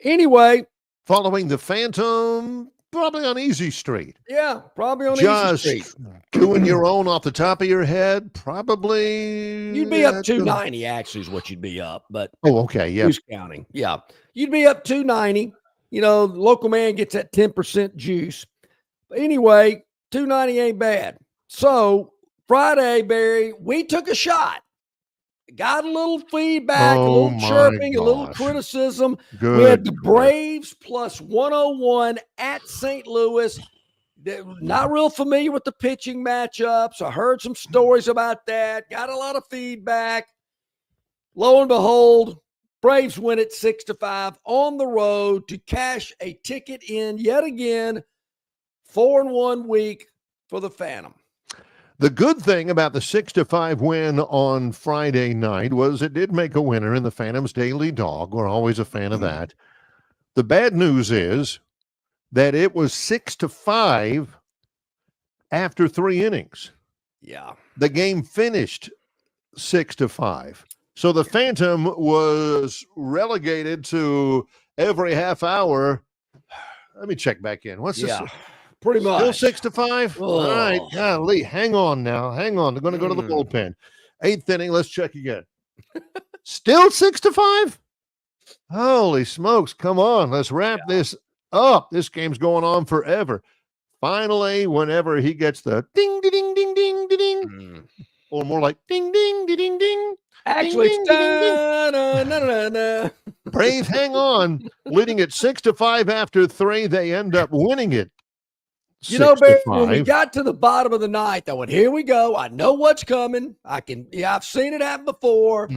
Anyway. Following the Phantom, probably on Easy Street. Yeah, probably on Easy Street. Doing your own off the top of your head, probably. You'd be up 290, actually, is what you'd be up. But okay, yeah. Who's counting? Yeah. You'd be up 290. The local man gets that 10% juice. But anyway, 290 ain't bad. So Friday, Barry, we took a shot. Got a little feedback, a little chirping, a little criticism. Good. We had the Braves plus 101 at St. Louis. They're not real familiar with the pitching matchups. I heard some stories about that. Got a lot of feedback. Lo and behold, Braves win it 6-5 on the road to cash a ticket in yet again. 4-1 week for the Phantom. The good thing about the 6-5 win on Friday night was it did make a winner in the Phantom's Daily Dog. We're always a fan of that. The bad news is that it was 6-5 after 3 innings. Yeah. The game finished 6-5. So the Phantom was relegated to every half hour. Let me check back in. What's this? Pretty much. Still 6-5. All right, golly, hang on now. Hang on. They're going to go to the bullpen. 8th inning. Let's check again. Still 6-5. Holy smokes! Come on, let's wrap this up. This game's going on forever. Finally, whenever he gets the ding, ding, ding, ding, ding, ding, or more like ding, ding, ding, ding, ding. Actually, ding, ding, ding, ding. Braves hang on, leading it 6-5 after 3. They end up winning it. You know, Barry, when we got to the bottom of the ninth, I went, here we go. I know what's coming. I've seen it happen before.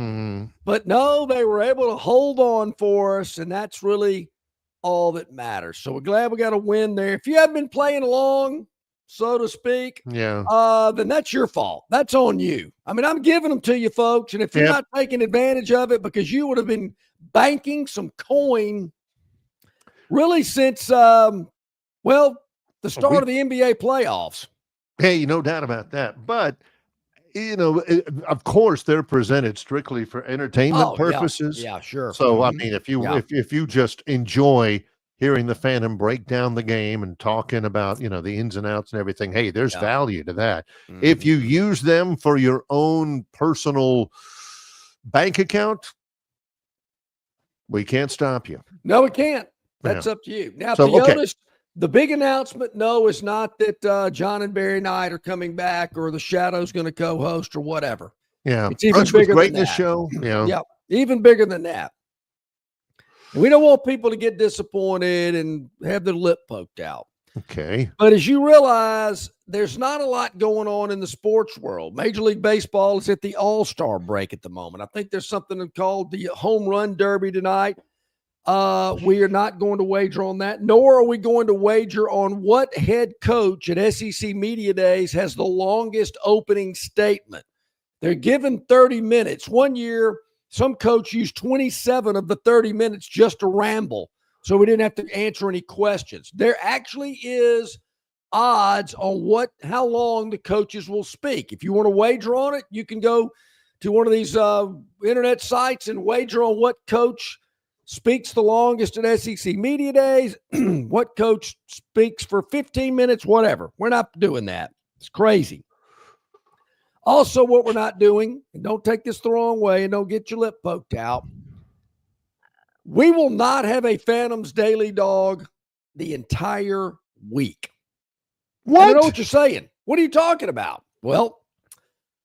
But no, they were able to hold on for us, and that's really all that matters. So we're glad we got a win there. If you haven't been playing along, so to speak, then that's your fault. That's on you. I mean, I'm giving them to you, folks, and if you're not taking advantage of it because you would have been banking some coin really since, the start of the NBA playoffs. Hey, no doubt about that. But, of course, they're presented strictly for entertainment purposes. Yeah, sure. So, I mean, if you just enjoy hearing the Phantom break down the game and talking about, the ins and outs and everything, hey, there's value to that. If you use them for your own personal bank account, we can't stop you. No, we can't. That's up to you. Now, the big announcement, no, is not that John and Barry Knight are coming back or the Shadow's going to co-host or whatever. Yeah. It's even bigger than that. Show. Yeah. Even bigger than that. And we don't want people to get disappointed and have their lip poked out. Okay. But as you realize, there's not a lot going on in the sports world. Major League Baseball is at the All-Star break at the moment. I think there's something called the Home Run Derby tonight. We are not going to wager on that, nor are we going to wager on what head coach at SEC Media Days has the longest opening statement. They're given 30 minutes. One year, some coach used 27 of the 30 minutes just to ramble, so we didn't have to answer any questions. There actually is odds on how long the coaches will speak. If you want to wager on it, you can go to one of these internet sites and wager on what coach speaks the longest at SEC Media Days, what coach speaks for 15 minutes, whatever. We're not doing that. It's crazy. Also, what we're not doing, and don't take this the wrong way and don't get your lip poked out, we will not have a Phantoms Daily Dog the entire week. What? I don't know what you're saying. What are you talking about? Well,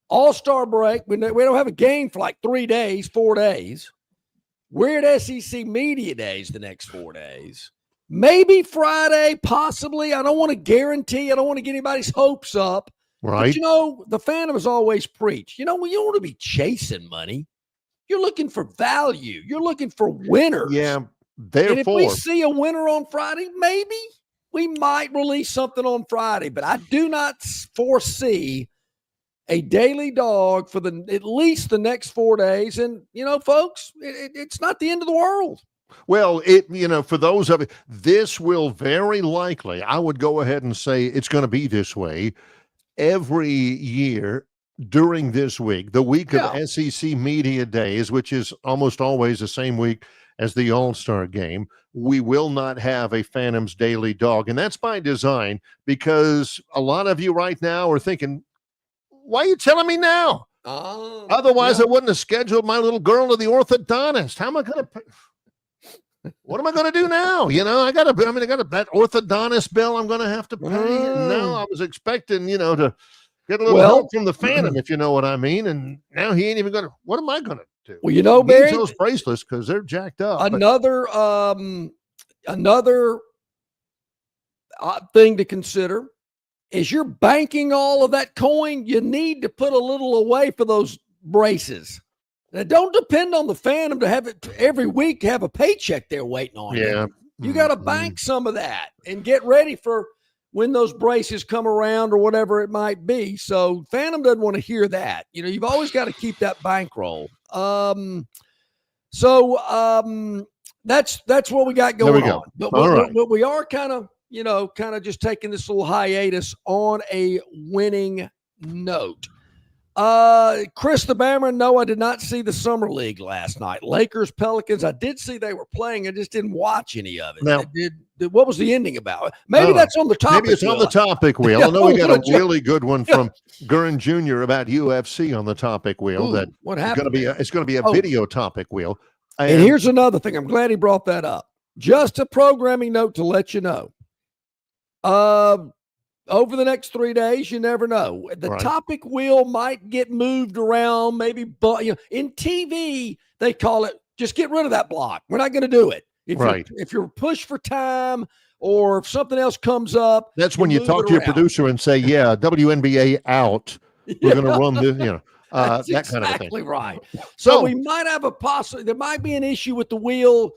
All-Star break. We don't have a game for like 4 days. We're at SEC Media Days the next 4 days. Maybe Friday, possibly. I don't want to guarantee. I don't want to get anybody's hopes up. Right. But, the Phantoms always preach. You don't want to be chasing money. You're looking for value. You're looking for winners. Yeah, and if we see a winner on Friday, maybe we might release something on Friday. But I do not foresee a daily dog for at least the next 4 days. And, folks, it's not the end of the world. Well, for those of it, this will very likely, I would go ahead and say it's going to be this way every year during this week, the week of SEC Media Days, which is almost always the same week as the All-Star game. We will not have a Phantoms Daily Dog. And that's by design, because a lot of you right now are thinking, why are you telling me now? Otherwise, I wouldn't have scheduled my little girl to the orthodontist. How am I going to? What am I going to do now? I got that orthodontist bill I'm going to have to pay. No, I was expecting, to get a little help from the Phantom, if you know what I mean. And now he ain't even going to. What am I going to do? Well, Barry, those bracelets because they're jacked up. Another thing to consider. As you're banking all of that coin, you need to put a little away for those braces. Now, don't depend on the Phantom to have it every week to have a paycheck there waiting on you. You got to bank some of that and get ready for when those braces come around or whatever it might be. So Phantom doesn't want to hear that. You've always got to keep that bankroll. That's what we got going on. But we are kind of just taking this little hiatus on a winning note. Chris the Bammer, no, I did not see the Summer League last night. Lakers, Pelicans, I did see they were playing. I just didn't watch any of it. Now, what was the ending about? Maybe that's on the topic. Maybe it's on the topic wheel. I know we got a really good one from Gurren Jr. about UFC on the topic wheel. Ooh, what happened? It's going to be a video topic wheel. And here's another thing. I'm glad he brought that up. Just a programming note to let you know. Over the next 3 days, you never know. The topic wheel might get moved around, maybe, but in TV, they call it, just get rid of that block. We're not going to do it. If you're pushed for time or if something else comes up. That's when you talk to your producer and say, yeah, WNBA out. We're going to run this, That's that kind of thing. Exactly right. So we might have there might be an issue with the wheel.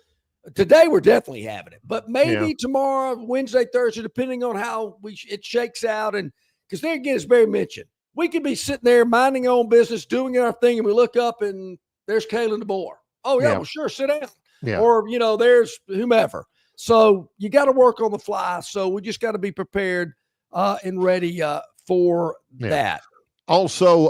Today we're definitely having it, but maybe tomorrow, Wednesday, Thursday, depending on how it shakes out. And because there again, as Barry mentioned, we could be sitting there minding our own business, doing our thing, and we look up and there's Kalen DeBoer. Oh yeah, well sure, sit down. Yeah. Or there's whomever. So you got to work on the fly. So we just got to be prepared and ready for that. Also,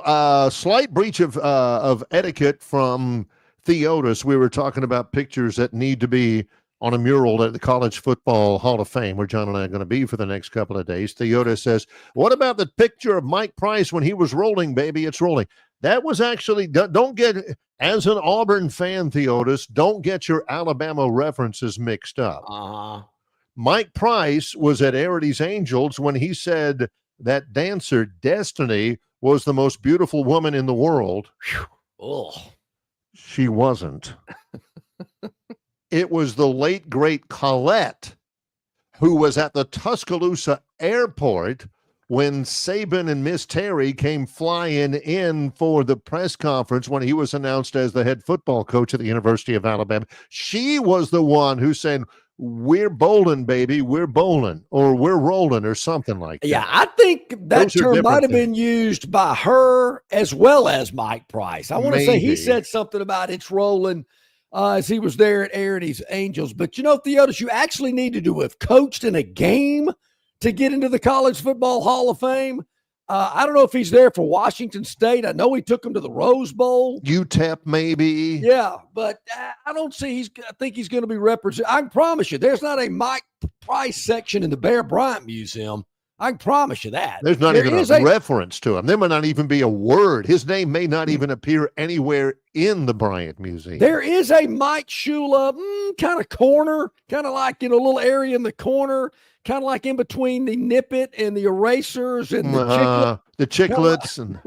slight breach of etiquette from Theotis. We were talking about pictures that need to be on a mural at the College Football Hall of Fame, where John and I are going to be for the next couple of days. Theotis says, what about the picture of Mike Price when he was rolling, baby? It's rolling. That was actually, don't get, as an Auburn fan, Theotis, don't get your Alabama references mixed up. Mike Price was at Arity's Angels when he said that dancer, Destiny, was the most beautiful woman in the world. Oh. She wasn't. It was the late, great Colette, who was at the Tuscaloosa airport when Saban and Miss Terry came flying in for the press conference when he was announced as the head football coach at the University of Alabama. She was the one who said, we're bowling, baby, we're bowling, or we're rolling, or something like that. Yeah, I think that term might have been used by her as well as Mike Price. I want to say he said something about it's rolling as he was there at Arity's Angels. But Theotis, you actually needed to have coached in a game to get into the College Football Hall of Fame. I don't know if he's there for Washington State. I know he took him to the Rose Bowl. UTEP, maybe. Yeah, but I don't see I think he's going to be represented. I can promise you, there's not a Mike Price section in the Bear Bryant Museum. I can promise you that. There's not even a reference to him. There might not even be a word. His name may not even appear anywhere in the Bryant Museum. There is a Mike Shula kind of corner, kind of like in a little area in the corner, kind of like in between the Nippet and the erasers and the chiclets. And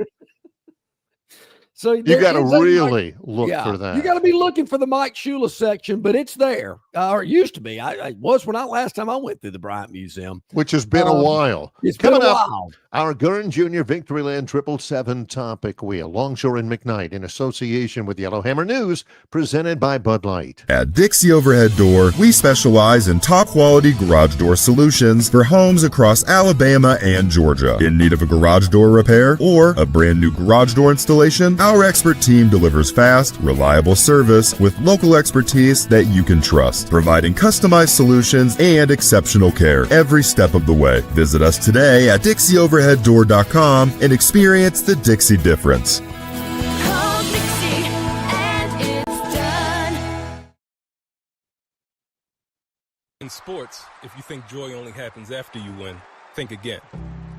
so you got to really look for that. You got to be looking for the Mike Shula section, but it's there, or it used to be. I was when last time I went through the Bryant Museum, which has been a while. It's coming been a while. Our Gurren Jr. Victoryland 777 Topic Wheel, Longshore and McKnight, in association with Yellowhammer News, presented by Bud Light. At Dixie Overhead Door, we specialize in top-quality garage door solutions for homes across Alabama and Georgia. In need of a garage door repair or a brand new garage door installation, our expert team delivers fast, reliable service with local expertise that you can trust, providing customized solutions and exceptional care every step of the way. Visit us today at DixieOverheadDoor.com and experience the Dixie difference. In sports, if you think joy only happens after you win, think again.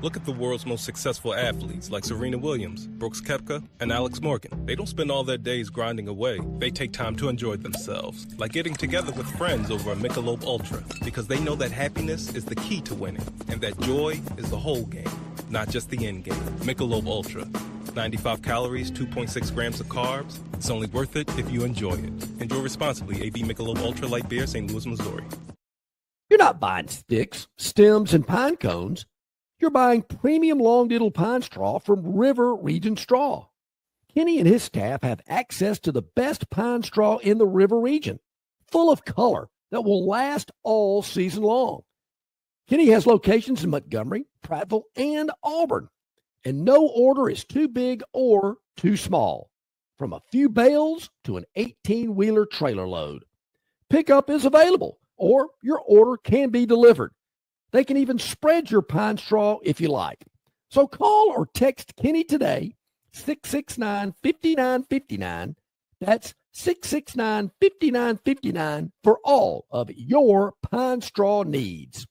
Look at the world's most successful athletes like Serena Williams, Brooks Koepka, and Alex Morgan. They don't spend all their days grinding away. They take time to enjoy themselves, like getting together with friends over a Michelob Ultra, because they know that happiness is the key to winning, and that joy is the whole game, not just the end game. Michelob Ultra. 95 calories, 2.6 grams of carbs. It's only worth it if you enjoy it. Enjoy responsibly. AB Michelob Ultra Light Beer, St. Louis, Missouri. You're not buying sticks, stems, and pine cones. You're buying premium long-diddle pine straw from River Region Straw. Kenny and his staff have access to the best pine straw in the River Region, full of color that will last all season long. Kenny has locations in Montgomery, Prattville, and Auburn, and no order is too big or too small, from a few bales to an 18-wheeler trailer load. Pickup is available, or your order can be delivered. They can even spread your pine straw if you like. So call or text Kenny today, 669-5959. That's 669-5959 for all of your pine straw needs.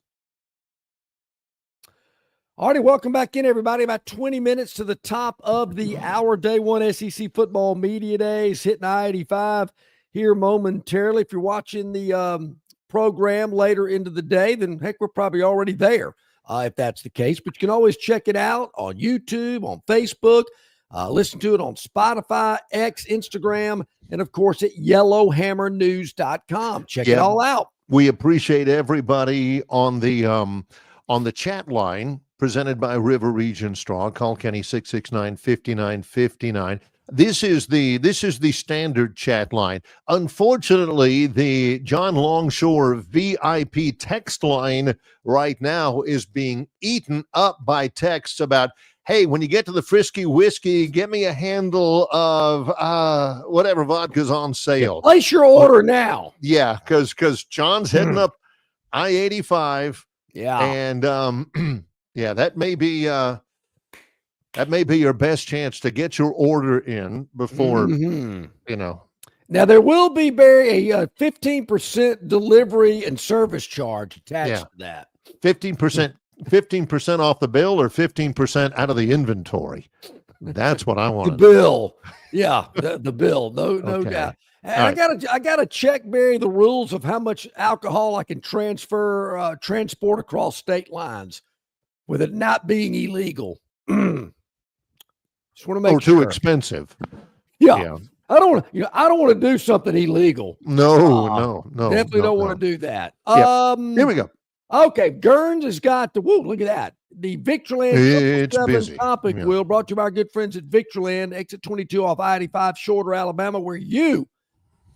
All righty, welcome back in, everybody. About 20 minutes to the top of the hour. Day one SEC Football Media Days, hitting I-85 here momentarily. If you're watching the program later into the day, then heck, we're probably already there if that's the case. But you can always check it out on YouTube, on Facebook, listen to it on Spotify, X, Instagram, and of course at yellowhammernews.com. Check it all out. We appreciate everybody on the chat line presented by River Region Straw. Call Kenny 669-5959. This is the standard chat line. Unfortunately, the John Longshore VIP text line right now is being eaten up by texts about, hey, when you get to the Frisky Whiskey, get me a handle of whatever vodka's on sale. Place your order now. Yeah, because John's heading up I-85. Yeah. And yeah, that may be your best chance to get your order in before Now there will be, Barry, a 15% delivery and service charge attached to that. 15% off the bill or 15% out of the inventory. That's what I want. The bill. Yeah, the bill. No doubt. I gotta check, Barry, the rules of how much alcohol I can transport across state lines with it not being illegal. Just want to make too expensive. Yeah. I don't want to do something illegal. No. Definitely don't want to do that. Here we go. Okay, Gerns has got look at that. The Victoryland Topic Wheel brought to you by our good friends at Victoryland, exit 22 off I-85, Shorter, Alabama, where you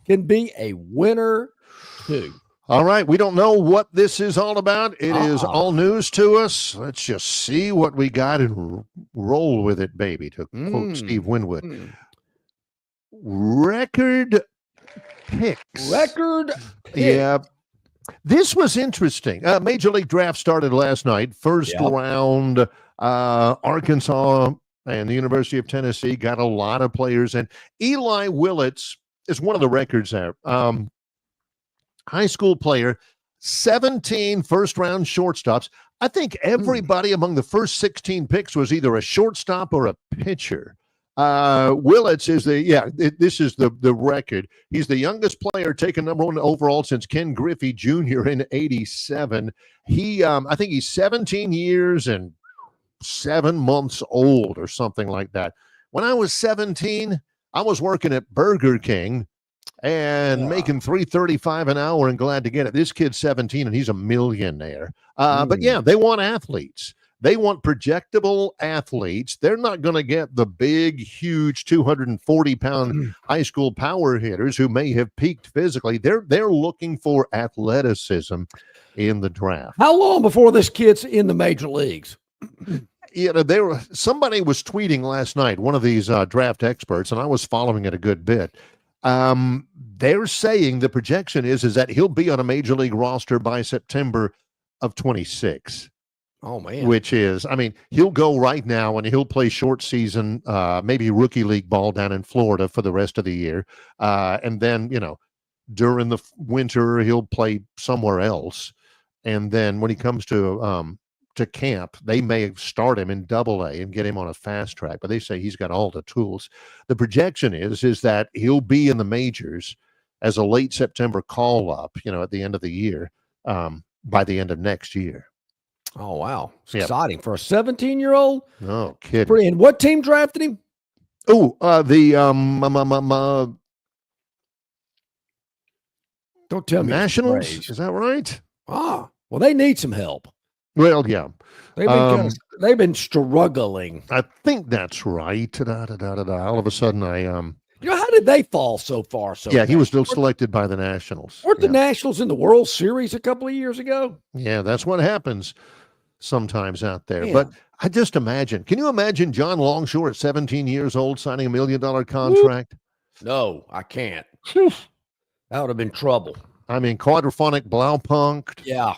can be a winner too. All right, we don't know what this is all about. It is all news to us. Let's just see what we got and roll with it, baby, to quote Steve Winwood. Record picks. Yeah. This was interesting. Major League Draft started last night. First round, Arkansas and the University of Tennessee got a lot of players. And Eli Willits is one of the records there. High school player, 17 first-round shortstops. I think everybody among the first 16 picks was either a shortstop or a pitcher. Willits is this is the record. He's the youngest player taken number one overall since Ken Griffey Jr. in 87. I think he's 17 years and 7 months old or something like that. When I was 17, I was working at Burger King and making $3.35 an hour and glad to get it. This kid's 17 and he's a millionaire. But yeah, they want athletes. They want projectable athletes. They're not going to get the big, huge 240-pound high school power hitters who may have peaked physically. They're looking for athleticism in the draft. How long before this kid's in the major leagues? Somebody was tweeting last night, one of these draft experts, and I was following it a good bit. They're saying the projection is that he'll be on a major league roster by September of 26. Oh, man. Which is, he'll go right now and he'll play short season, maybe rookie league ball down in Florida for the rest of the year. And then, during the winter, he'll play somewhere else. And then when he comes to camp, they may start him in Double-A and get him on a fast track. But they say he's got all the tools. The projection is that he'll be in the majors as a late September call-up, at the end of the year, by the end of next year. Oh, wow. It's exciting for a 17-year-old. No kidding. And what team drafted him? Oh, don't tell me Nationals. Is that right? Well, they need some help. Well, yeah. They've been struggling. I think that's right. All of a sudden, how did they fall so far? He was still selected by the Nationals. Weren't the Nationals in the World Series a couple of years ago? Yeah, that's what happens sometimes out there. Yeah. But I just imagine. Can you imagine John Longshore at 17 years old signing $1 million contract? No, I can't. That would have been trouble. Quadraphonic Blaupunkt. Yeah.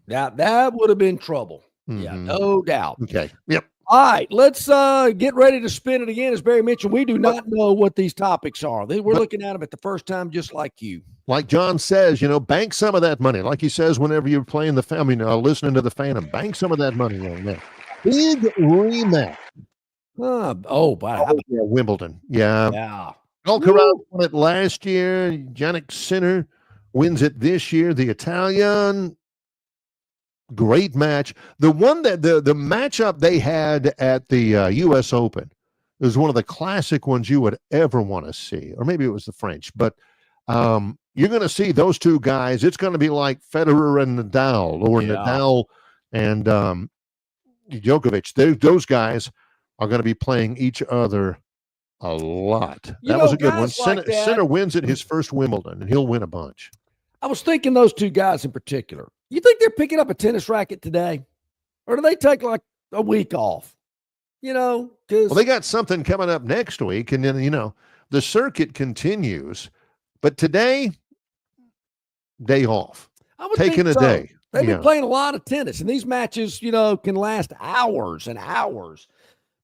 That would have been trouble. Yeah, no doubt. Okay. Yep. All right, let's get ready to spin it again. As Barry mentioned, we do not know what these topics are. We're looking at them at the first time, just like you. Like John says, bank some of that money. Like he says, whenever you're playing the family, listening to the Phantom, bank some of that money on that. Big rematch. Wow. Yeah, Wimbledon. Yeah. Yeah. Alcaraz won it last year. Jannik Sinner wins it this year. The Italian. Great match. The one that the matchup they had at the U.S. Open was one of the classic ones you would ever want to see, or maybe it was the French. But you're going to see those two guys. It's going to be like Federer and Nadal, or Nadal and Djokovic. Those guys are going to be playing each other a lot. That was a good one. Sinner wins it his first Wimbledon, and he'll win a bunch. I was thinking those two guys in particular. You think they're picking up a tennis racket today? Or do they take like a week off? Because they got something coming up next week, and then the circuit continues. But today, day off. Taking a day. They've been playing a lot of tennis, and these matches, can last hours and hours.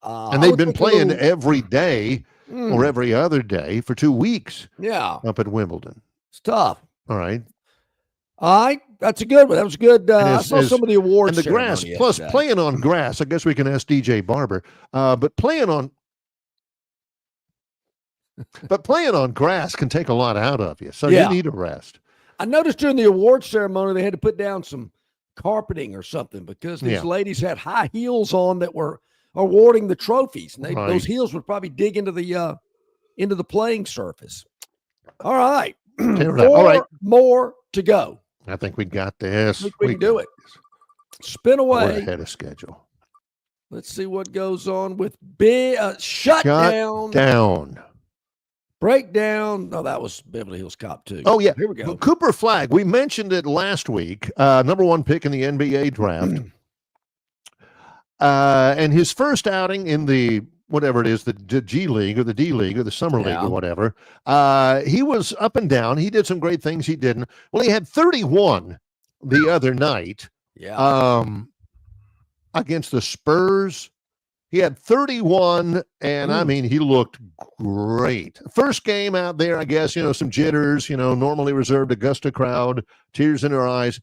And they've been playing every day or every other day for 2 weeks. Yeah. Up at Wimbledon. It's tough. All right. That's a good one. That was good. I saw some of the awards. And the grass, plus playing on grass, I guess we can ask DJ Barber. But playing on grass can take a lot out of you. So you need a rest. I noticed during the award ceremony, they had to put down some carpeting or something because these ladies had high heels on that were awarding the trophies. And those heels would probably dig into the playing surface. All right. All right. More to go. I think we got this. We can do it. Spin away. We're ahead of schedule. Let's see what goes on with Shutdown. Breakdown. No, that was Beverly Hills Cop 2. Oh, yeah. Here we go. Cooper Flagg. We mentioned it last week. Number 1 pick in the NBA draft. And his first outing in the whatever it is, the G League or the D League or the Summer League or whatever. He was up and down. He did some great things. He didn't. Well, he had 31 the other night against the Spurs. He had 31, and I mean, he looked great. First game out there, I guess, some jitters, normally reserved Augusta crowd, tears in her eyes.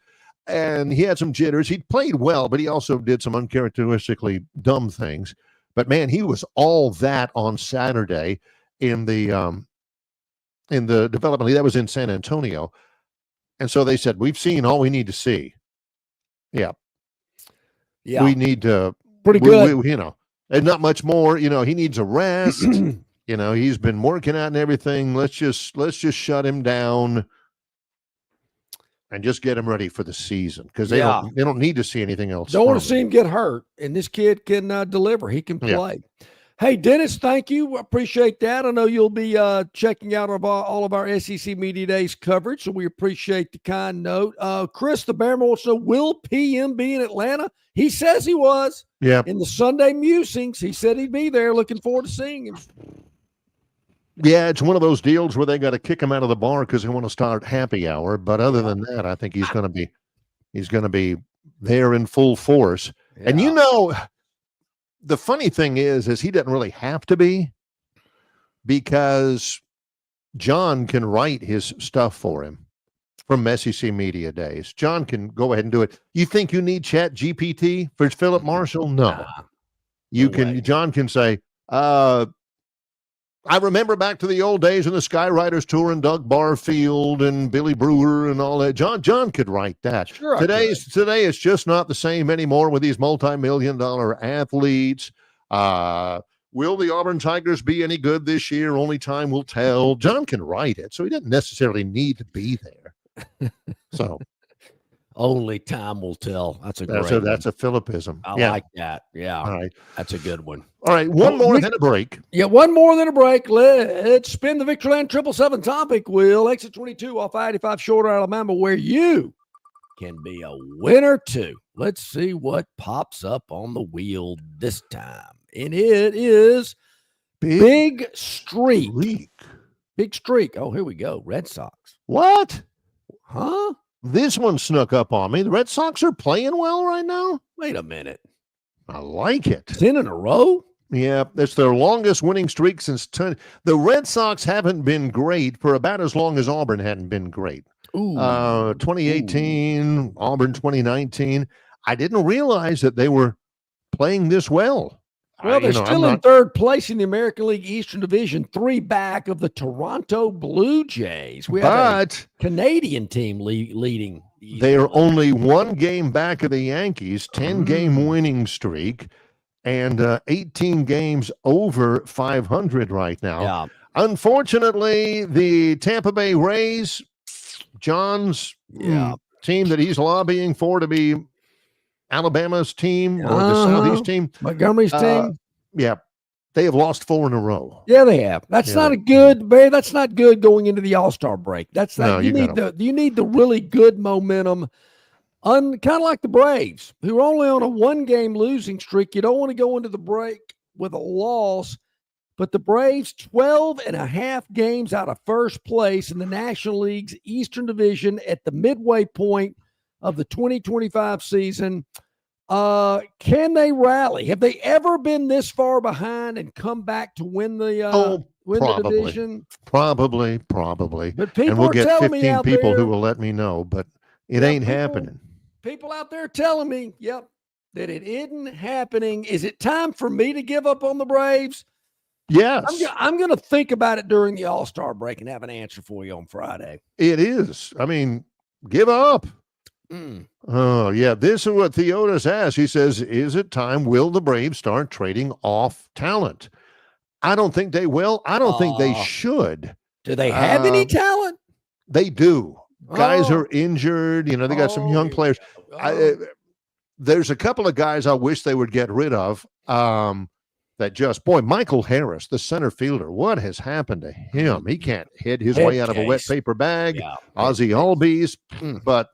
And he had some jitters. He played well, but he also did some uncharacteristically dumb things. But man, he was all that on Saturday in the development league. That was in San Antonio. And so they said, we've seen all we need to see. Yeah. We need to pretty good. And not much more. He needs a rest. He's been working out and everything. Let's just shut him down and just get him ready for the season, because they don't need to see anything else. Don't want to see him get hurt, and this kid can deliver. He can play. Hey, Dennis, thank you. Appreciate that. I know you'll be checking out all of our SEC Media Days coverage, so we appreciate the kind note. Chris, the Bearman wants to know, will PM be in Atlanta? He says he was. Yeah. In the Sunday musings, he said he'd be there. Looking forward to seeing him. Yeah, it's one of those deals where they got to kick him out of the bar because they want to start happy hour. But other than that, I think he's going to be there in full force. Yeah. And the funny thing is he doesn't really have to be, because John can write his stuff for him from SEC Media Days. John can go ahead and do it. You think you need Chat GPT for Philip Marshall? No. John can say, I remember back to the old days in the Skywriters Tour and Doug Barfield and Billy Brewer and all that. John could write that. Sure, today it's just not the same anymore with these multi-million-dollar athletes. Will the Auburn Tigers be any good this year? Only time will tell. John can write it, so he doesn't necessarily need to be there. So only time will tell. That's a Philippism. I like that. Yeah. All right. That's a good one. All right. One more than a break. Yeah, one more than a break. Let's spin the Victoryland 777 Topic Wheel. Exit 22 off I-85 Shorter, Alabama, where you can be a winner too. Let's see what pops up on the wheel this time. And it is Big Streak. Big Streak. Oh, here we go. Red Sox. What? Huh? This one snuck up on me. The Red Sox are playing well right now. Wait a minute. I like it. 10 in a row? Yeah, it's their longest winning streak since the Red Sox haven't been great for about as long as Auburn hadn't been great. 2018, Auburn 2019. I didn't realize that they were playing this well. Well, they're still in third place in the American League Eastern Division, 3 back of the Toronto Blue Jays. We have a Canadian team leading. They are only 1 game back of the Yankees, 10-game winning streak, and 18 games over 500 right now. Yeah. Unfortunately, the Tampa Bay Rays, John's team that he's lobbying for to be Alabama's team or the Southeast team. Montgomery's team. Yeah. They have lost 4 in a row. Yeah, they have. That's not a good, Barry. That's not good going into the All-Star break. That's not, you need the really good momentum. Kind of like the Braves, who are only on a 1-game losing streak. You don't want to go into the break with a loss. But the Braves, 12 and a half games out of first place in the National League's Eastern Division at the midway point of the 2025 season. Can they rally? Have they ever been this far behind and come back to win the the division? Probably. But people and we'll are get telling 15 me out people there, who will let me know, but it ain't happening. People out there telling me, that it isn't happening. Is it time for me to give up on the Braves? Yes. I'm going to think about it during the All-Star break and have an answer for you on Friday. It is. I mean, give up. Oh, yeah. This is what Theodos asked. He says, is it time? Will the Braves start trading off talent? I don't think they will. I don't think they should. Do they have any talent? They do. Guys are injured. They got some young players. There's a couple of guys I wish they would get rid of. Michael Harris, the center fielder, what has happened to him? He can't hit his way out of a wet paper bag. Ozzie Albies, but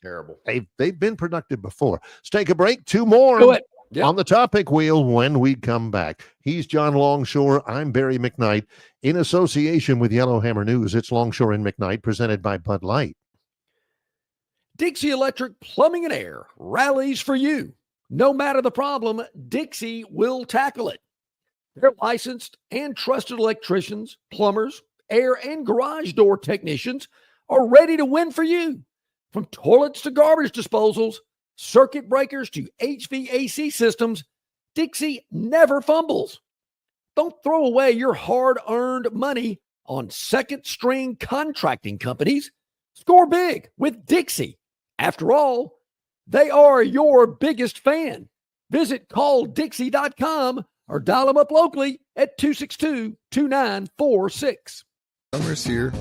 terrible. They've been productive before. Let's take a break. 2 more on the topic wheel when we come back. He's John Longshore. I'm Barry McKnight. In association with Yellowhammer News, it's Longshore and McKnight, presented by Bud Light. Dixie Electric Plumbing and Air rallies for you. No matter the problem, Dixie will tackle it. Their licensed and trusted electricians, plumbers, air and garage door technicians are ready to win for you. From toilets to garbage disposals, circuit breakers to HVAC systems, Dixie never fumbles. Don't throw away your hard-earned money on second-string contracting companies. Score big with Dixie. After all, they are your biggest fan. Visit calldixie.com or dial them up locally at 262-2946. Summer's here,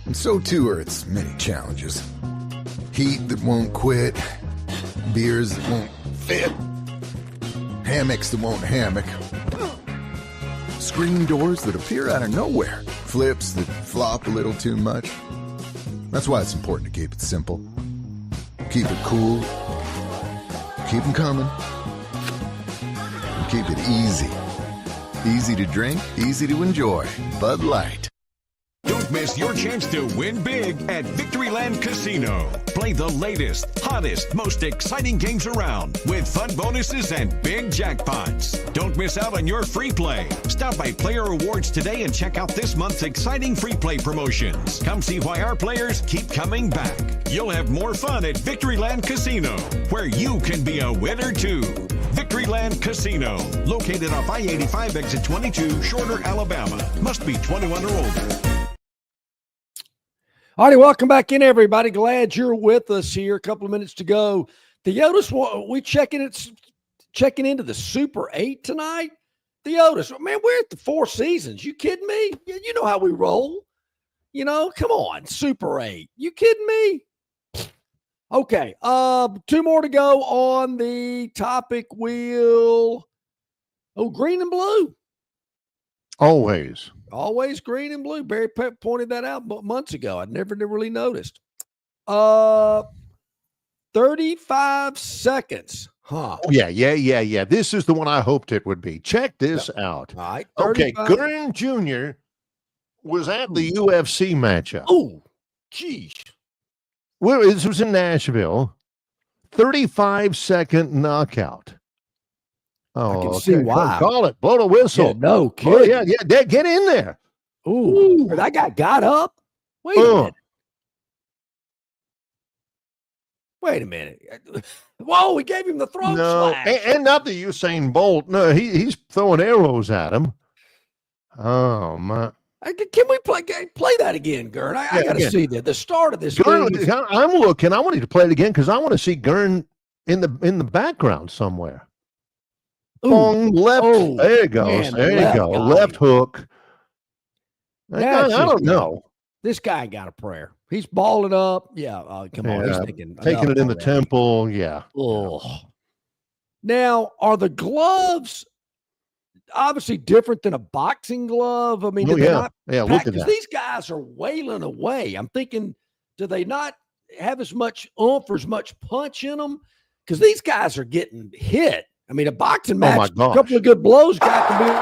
and so too are its many challenges. Heat that won't quit, beers that won't fit, hammocks that won't hammock, screen doors that appear out of nowhere, flips that flop a little too much. That's why it's important to keep it simple. Keep it cool. Keep them coming. And keep it easy. Easy to drink, easy to enjoy. Bud Light. Don't miss your chance to win big at Victoryland Casino. Play the latest, hottest, most exciting games around with fun bonuses and big jackpots. Don't miss out on your free play. Stop by Player Rewards today and check out this month's exciting free play promotions. Come see why our players keep coming back. You'll have more fun at Victoryland Casino, where you can be a winner too. Victoryland Casino, located off I-85 exit 22, Shorter, Alabama. Must be 21 or older. All right, welcome back in, everybody. Glad you're with us here. A couple of minutes to go. Theodos, we checking into the Super 8 tonight. Theodos, man, we're at the 4 seasons. You kidding me? You know how we roll. Come on, Super 8. You kidding me? Okay, 2 more to go on the topic wheel. Oh, green and blue. Always green and blue. Barry pointed that out months ago. I never really noticed. 35 seconds. Huh. Oh, yeah. This is the one I hoped it would be. Check this out. All right. Okay, Graham Jr. was at the UFC matchup. Oh, geez. Well, this was in Nashville. 35-second knockout. Oh, I can see why. Call it. Blow the whistle. Yeah, no kidding. Oh, yeah. Get in there. Ooh, that guy got up. Wait a minute. Wait a minute. Whoa, he gave him the throat slash. And not the Usain Bolt. No, he's throwing arrows at him. Oh, my. Can we play that again, Gern? I got to see the start of this Gern, thing. I'm looking. I want you to play it again because I want to see Gern in the background somewhere. Boom, left. There it goes. There you go. Left hook. I don't know. This guy got a prayer. He's balling up. Yeah, come on. He's thinking, taking it in the temple. Yeah. Oh. Now, are the gloves obviously different than a boxing glove? I mean, look at that. These guys are wailing away. I'm thinking, do they not have as much oomph or as much punch in them? Because these guys are getting hit. I mean, a boxing match, a couple of good blows, guy can be.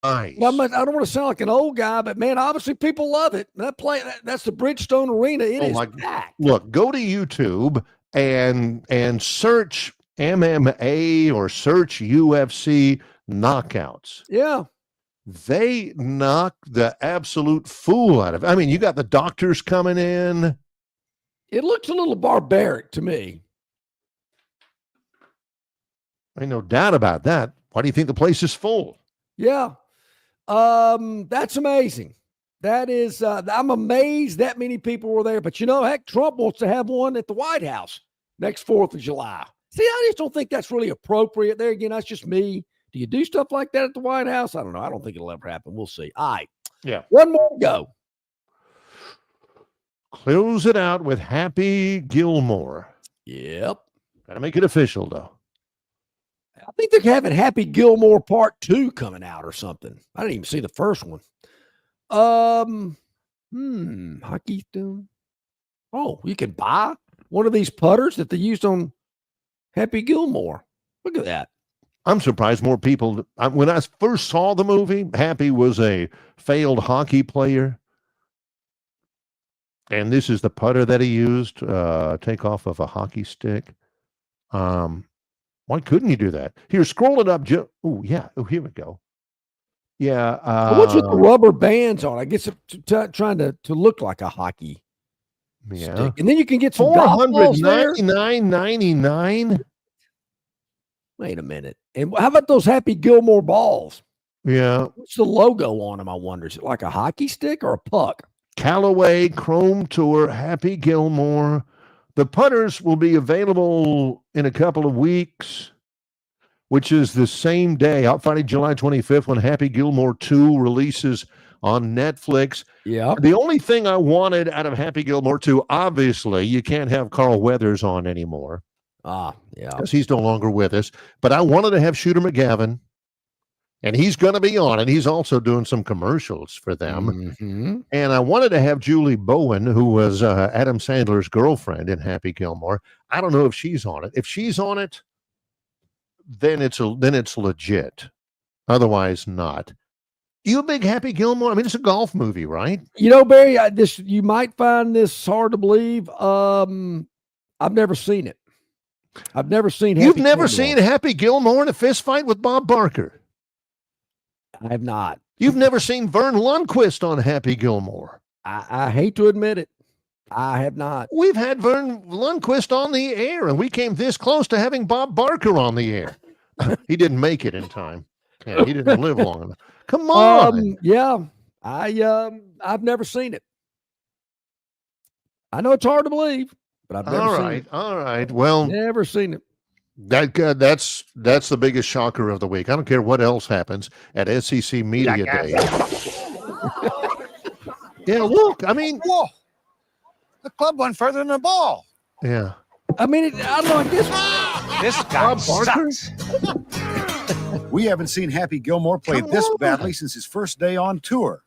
Nice. Well, I don't want to sound like an old guy, but man, obviously people love it. That's the Bridgestone Arena. It is packed. Look, go to YouTube and search MMA or search UFC knockouts. Yeah. They knock the absolute fool out of it. I mean, you got the doctors coming in. It looks a little barbaric to me. Ain't no doubt about that. Why do you think the place is full? Yeah. That's amazing. That is, I'm amazed that many people were there, but heck, Trump wants to have one at the White House next 4th of July. See, I just don't think that's really appropriate. There again, that's just me. Do you do stuff like that at the White House? I don't know. I don't think it'll ever happen. We'll see. All right. Yeah. One more to go. Close it out with Happy Gilmore. Yep. Gotta make it official, though. I think they're having Happy Gilmore Part 2 coming out or something. I didn't even see the first one. Hockey thing. Oh, you can buy one of these putters that they used on Happy Gilmore. Look at that. I'm surprised more people. When I first saw the movie, Happy was a failed hockey player. And this is the putter that he used, take off of a hockey stick. Why couldn't you do that? Here, scroll it up. Oh, yeah. Oh, here we go. Yeah. What's with the rubber bands on? I guess trying to look like a hockey stick. And then you can get some $499.99. Wait a minute. And how about those Happy Gilmore balls? Yeah. What's the logo on them, I wonder? Is it like a hockey stick or a puck? Callaway Chrome Tour Happy Gilmore. The putters will be available in a couple of weeks, which is the same day, out Friday, July 25th, when Happy Gilmore 2 releases on Netflix. Yeah. The only thing I wanted out of Happy Gilmore 2, obviously, you can't have Carl Weathers on anymore. Yeah. Because he's no longer with us. But I wanted to have Shooter McGavin, and he's going to be on it. He's also doing some commercials for them. Mm-hmm. And I wanted to have Julie Bowen, who was Adam Sandler's girlfriend in Happy Gilmore. I don't know if she's on it. If she's on it, then it's legit. Otherwise, not. You a big Happy Gilmore? I mean, it's a golf movie, right? Barry, you might find this hard to believe. I've never seen it. I've never seen Happy You've never Gilmore. seen Happy Gilmore in a fist fight with Bob Barker? I have not. You've never seen Vern Lundquist on Happy Gilmore? I hate to admit it. I have not. We've had Vern Lundquist on the air, and we came this close to having Bob Barker on the air. He didn't make it in time. Yeah, he didn't live long enough. Come on. I've never seen it. I know it's hard to believe, but I've never seen it. All right. Well, never seen it. That's the biggest shocker of the week. I don't care what else happens at SEC Media Day. Yeah, look, I mean, whoa, the club went further than the ball. Yeah, I mean, I don't know. I guess this guy Bob Barker? sucks. We haven't seen Happy Gilmore play this badly since his first day on tour.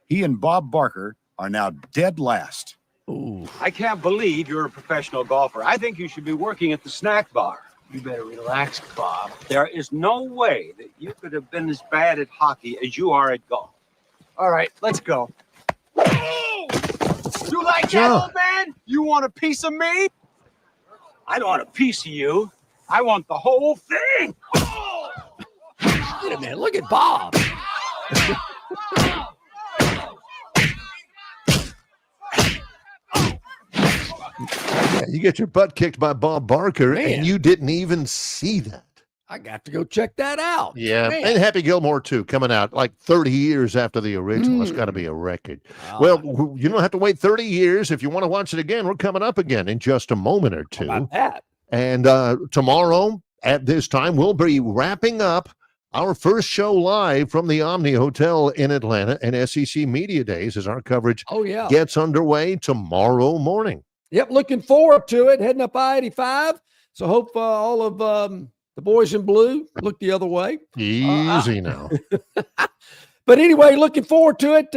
He and Bob Barker are now dead last. Ooh. I can't believe you're a professional golfer. I think you should be working at the snack bar. You better relax, Bob. There is no way that you could have been as bad at hockey as you are at golf. All right, let's go. Oh! You like that, old man? You want a piece of me? I don't want a piece of you. I want the whole thing. Oh! Wait a minute. Look at Bob. Yeah, you get your butt kicked by Bob Barker, and you didn't even see that. I got to go check that out. Yeah, and Happy Gilmore, too, coming out like 30 years after the original. It's got to be a record. Well, you don't have to wait 30 years. If you want to watch it again, we're coming up again in just a moment or two. How about that? And tomorrow at this time, we'll be wrapping up our first show live from the Omni Hotel in Atlanta, and SEC Media Days as our coverage gets underway tomorrow morning. Yep, looking forward to it. Heading up I-85. So hope all of the boys in blue look the other way. Easy now. But anyway, looking forward to it.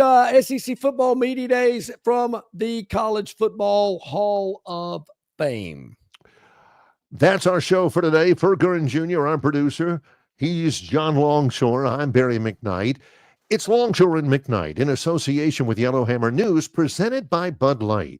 SEC Football Media Days from the College Football Hall of Fame. That's our show for today. Ferguson Jr., our producer. He's John Longshore. I'm Barry McKnight. It's Longshore and McKnight in association with Yellowhammer News, presented by Bud Light.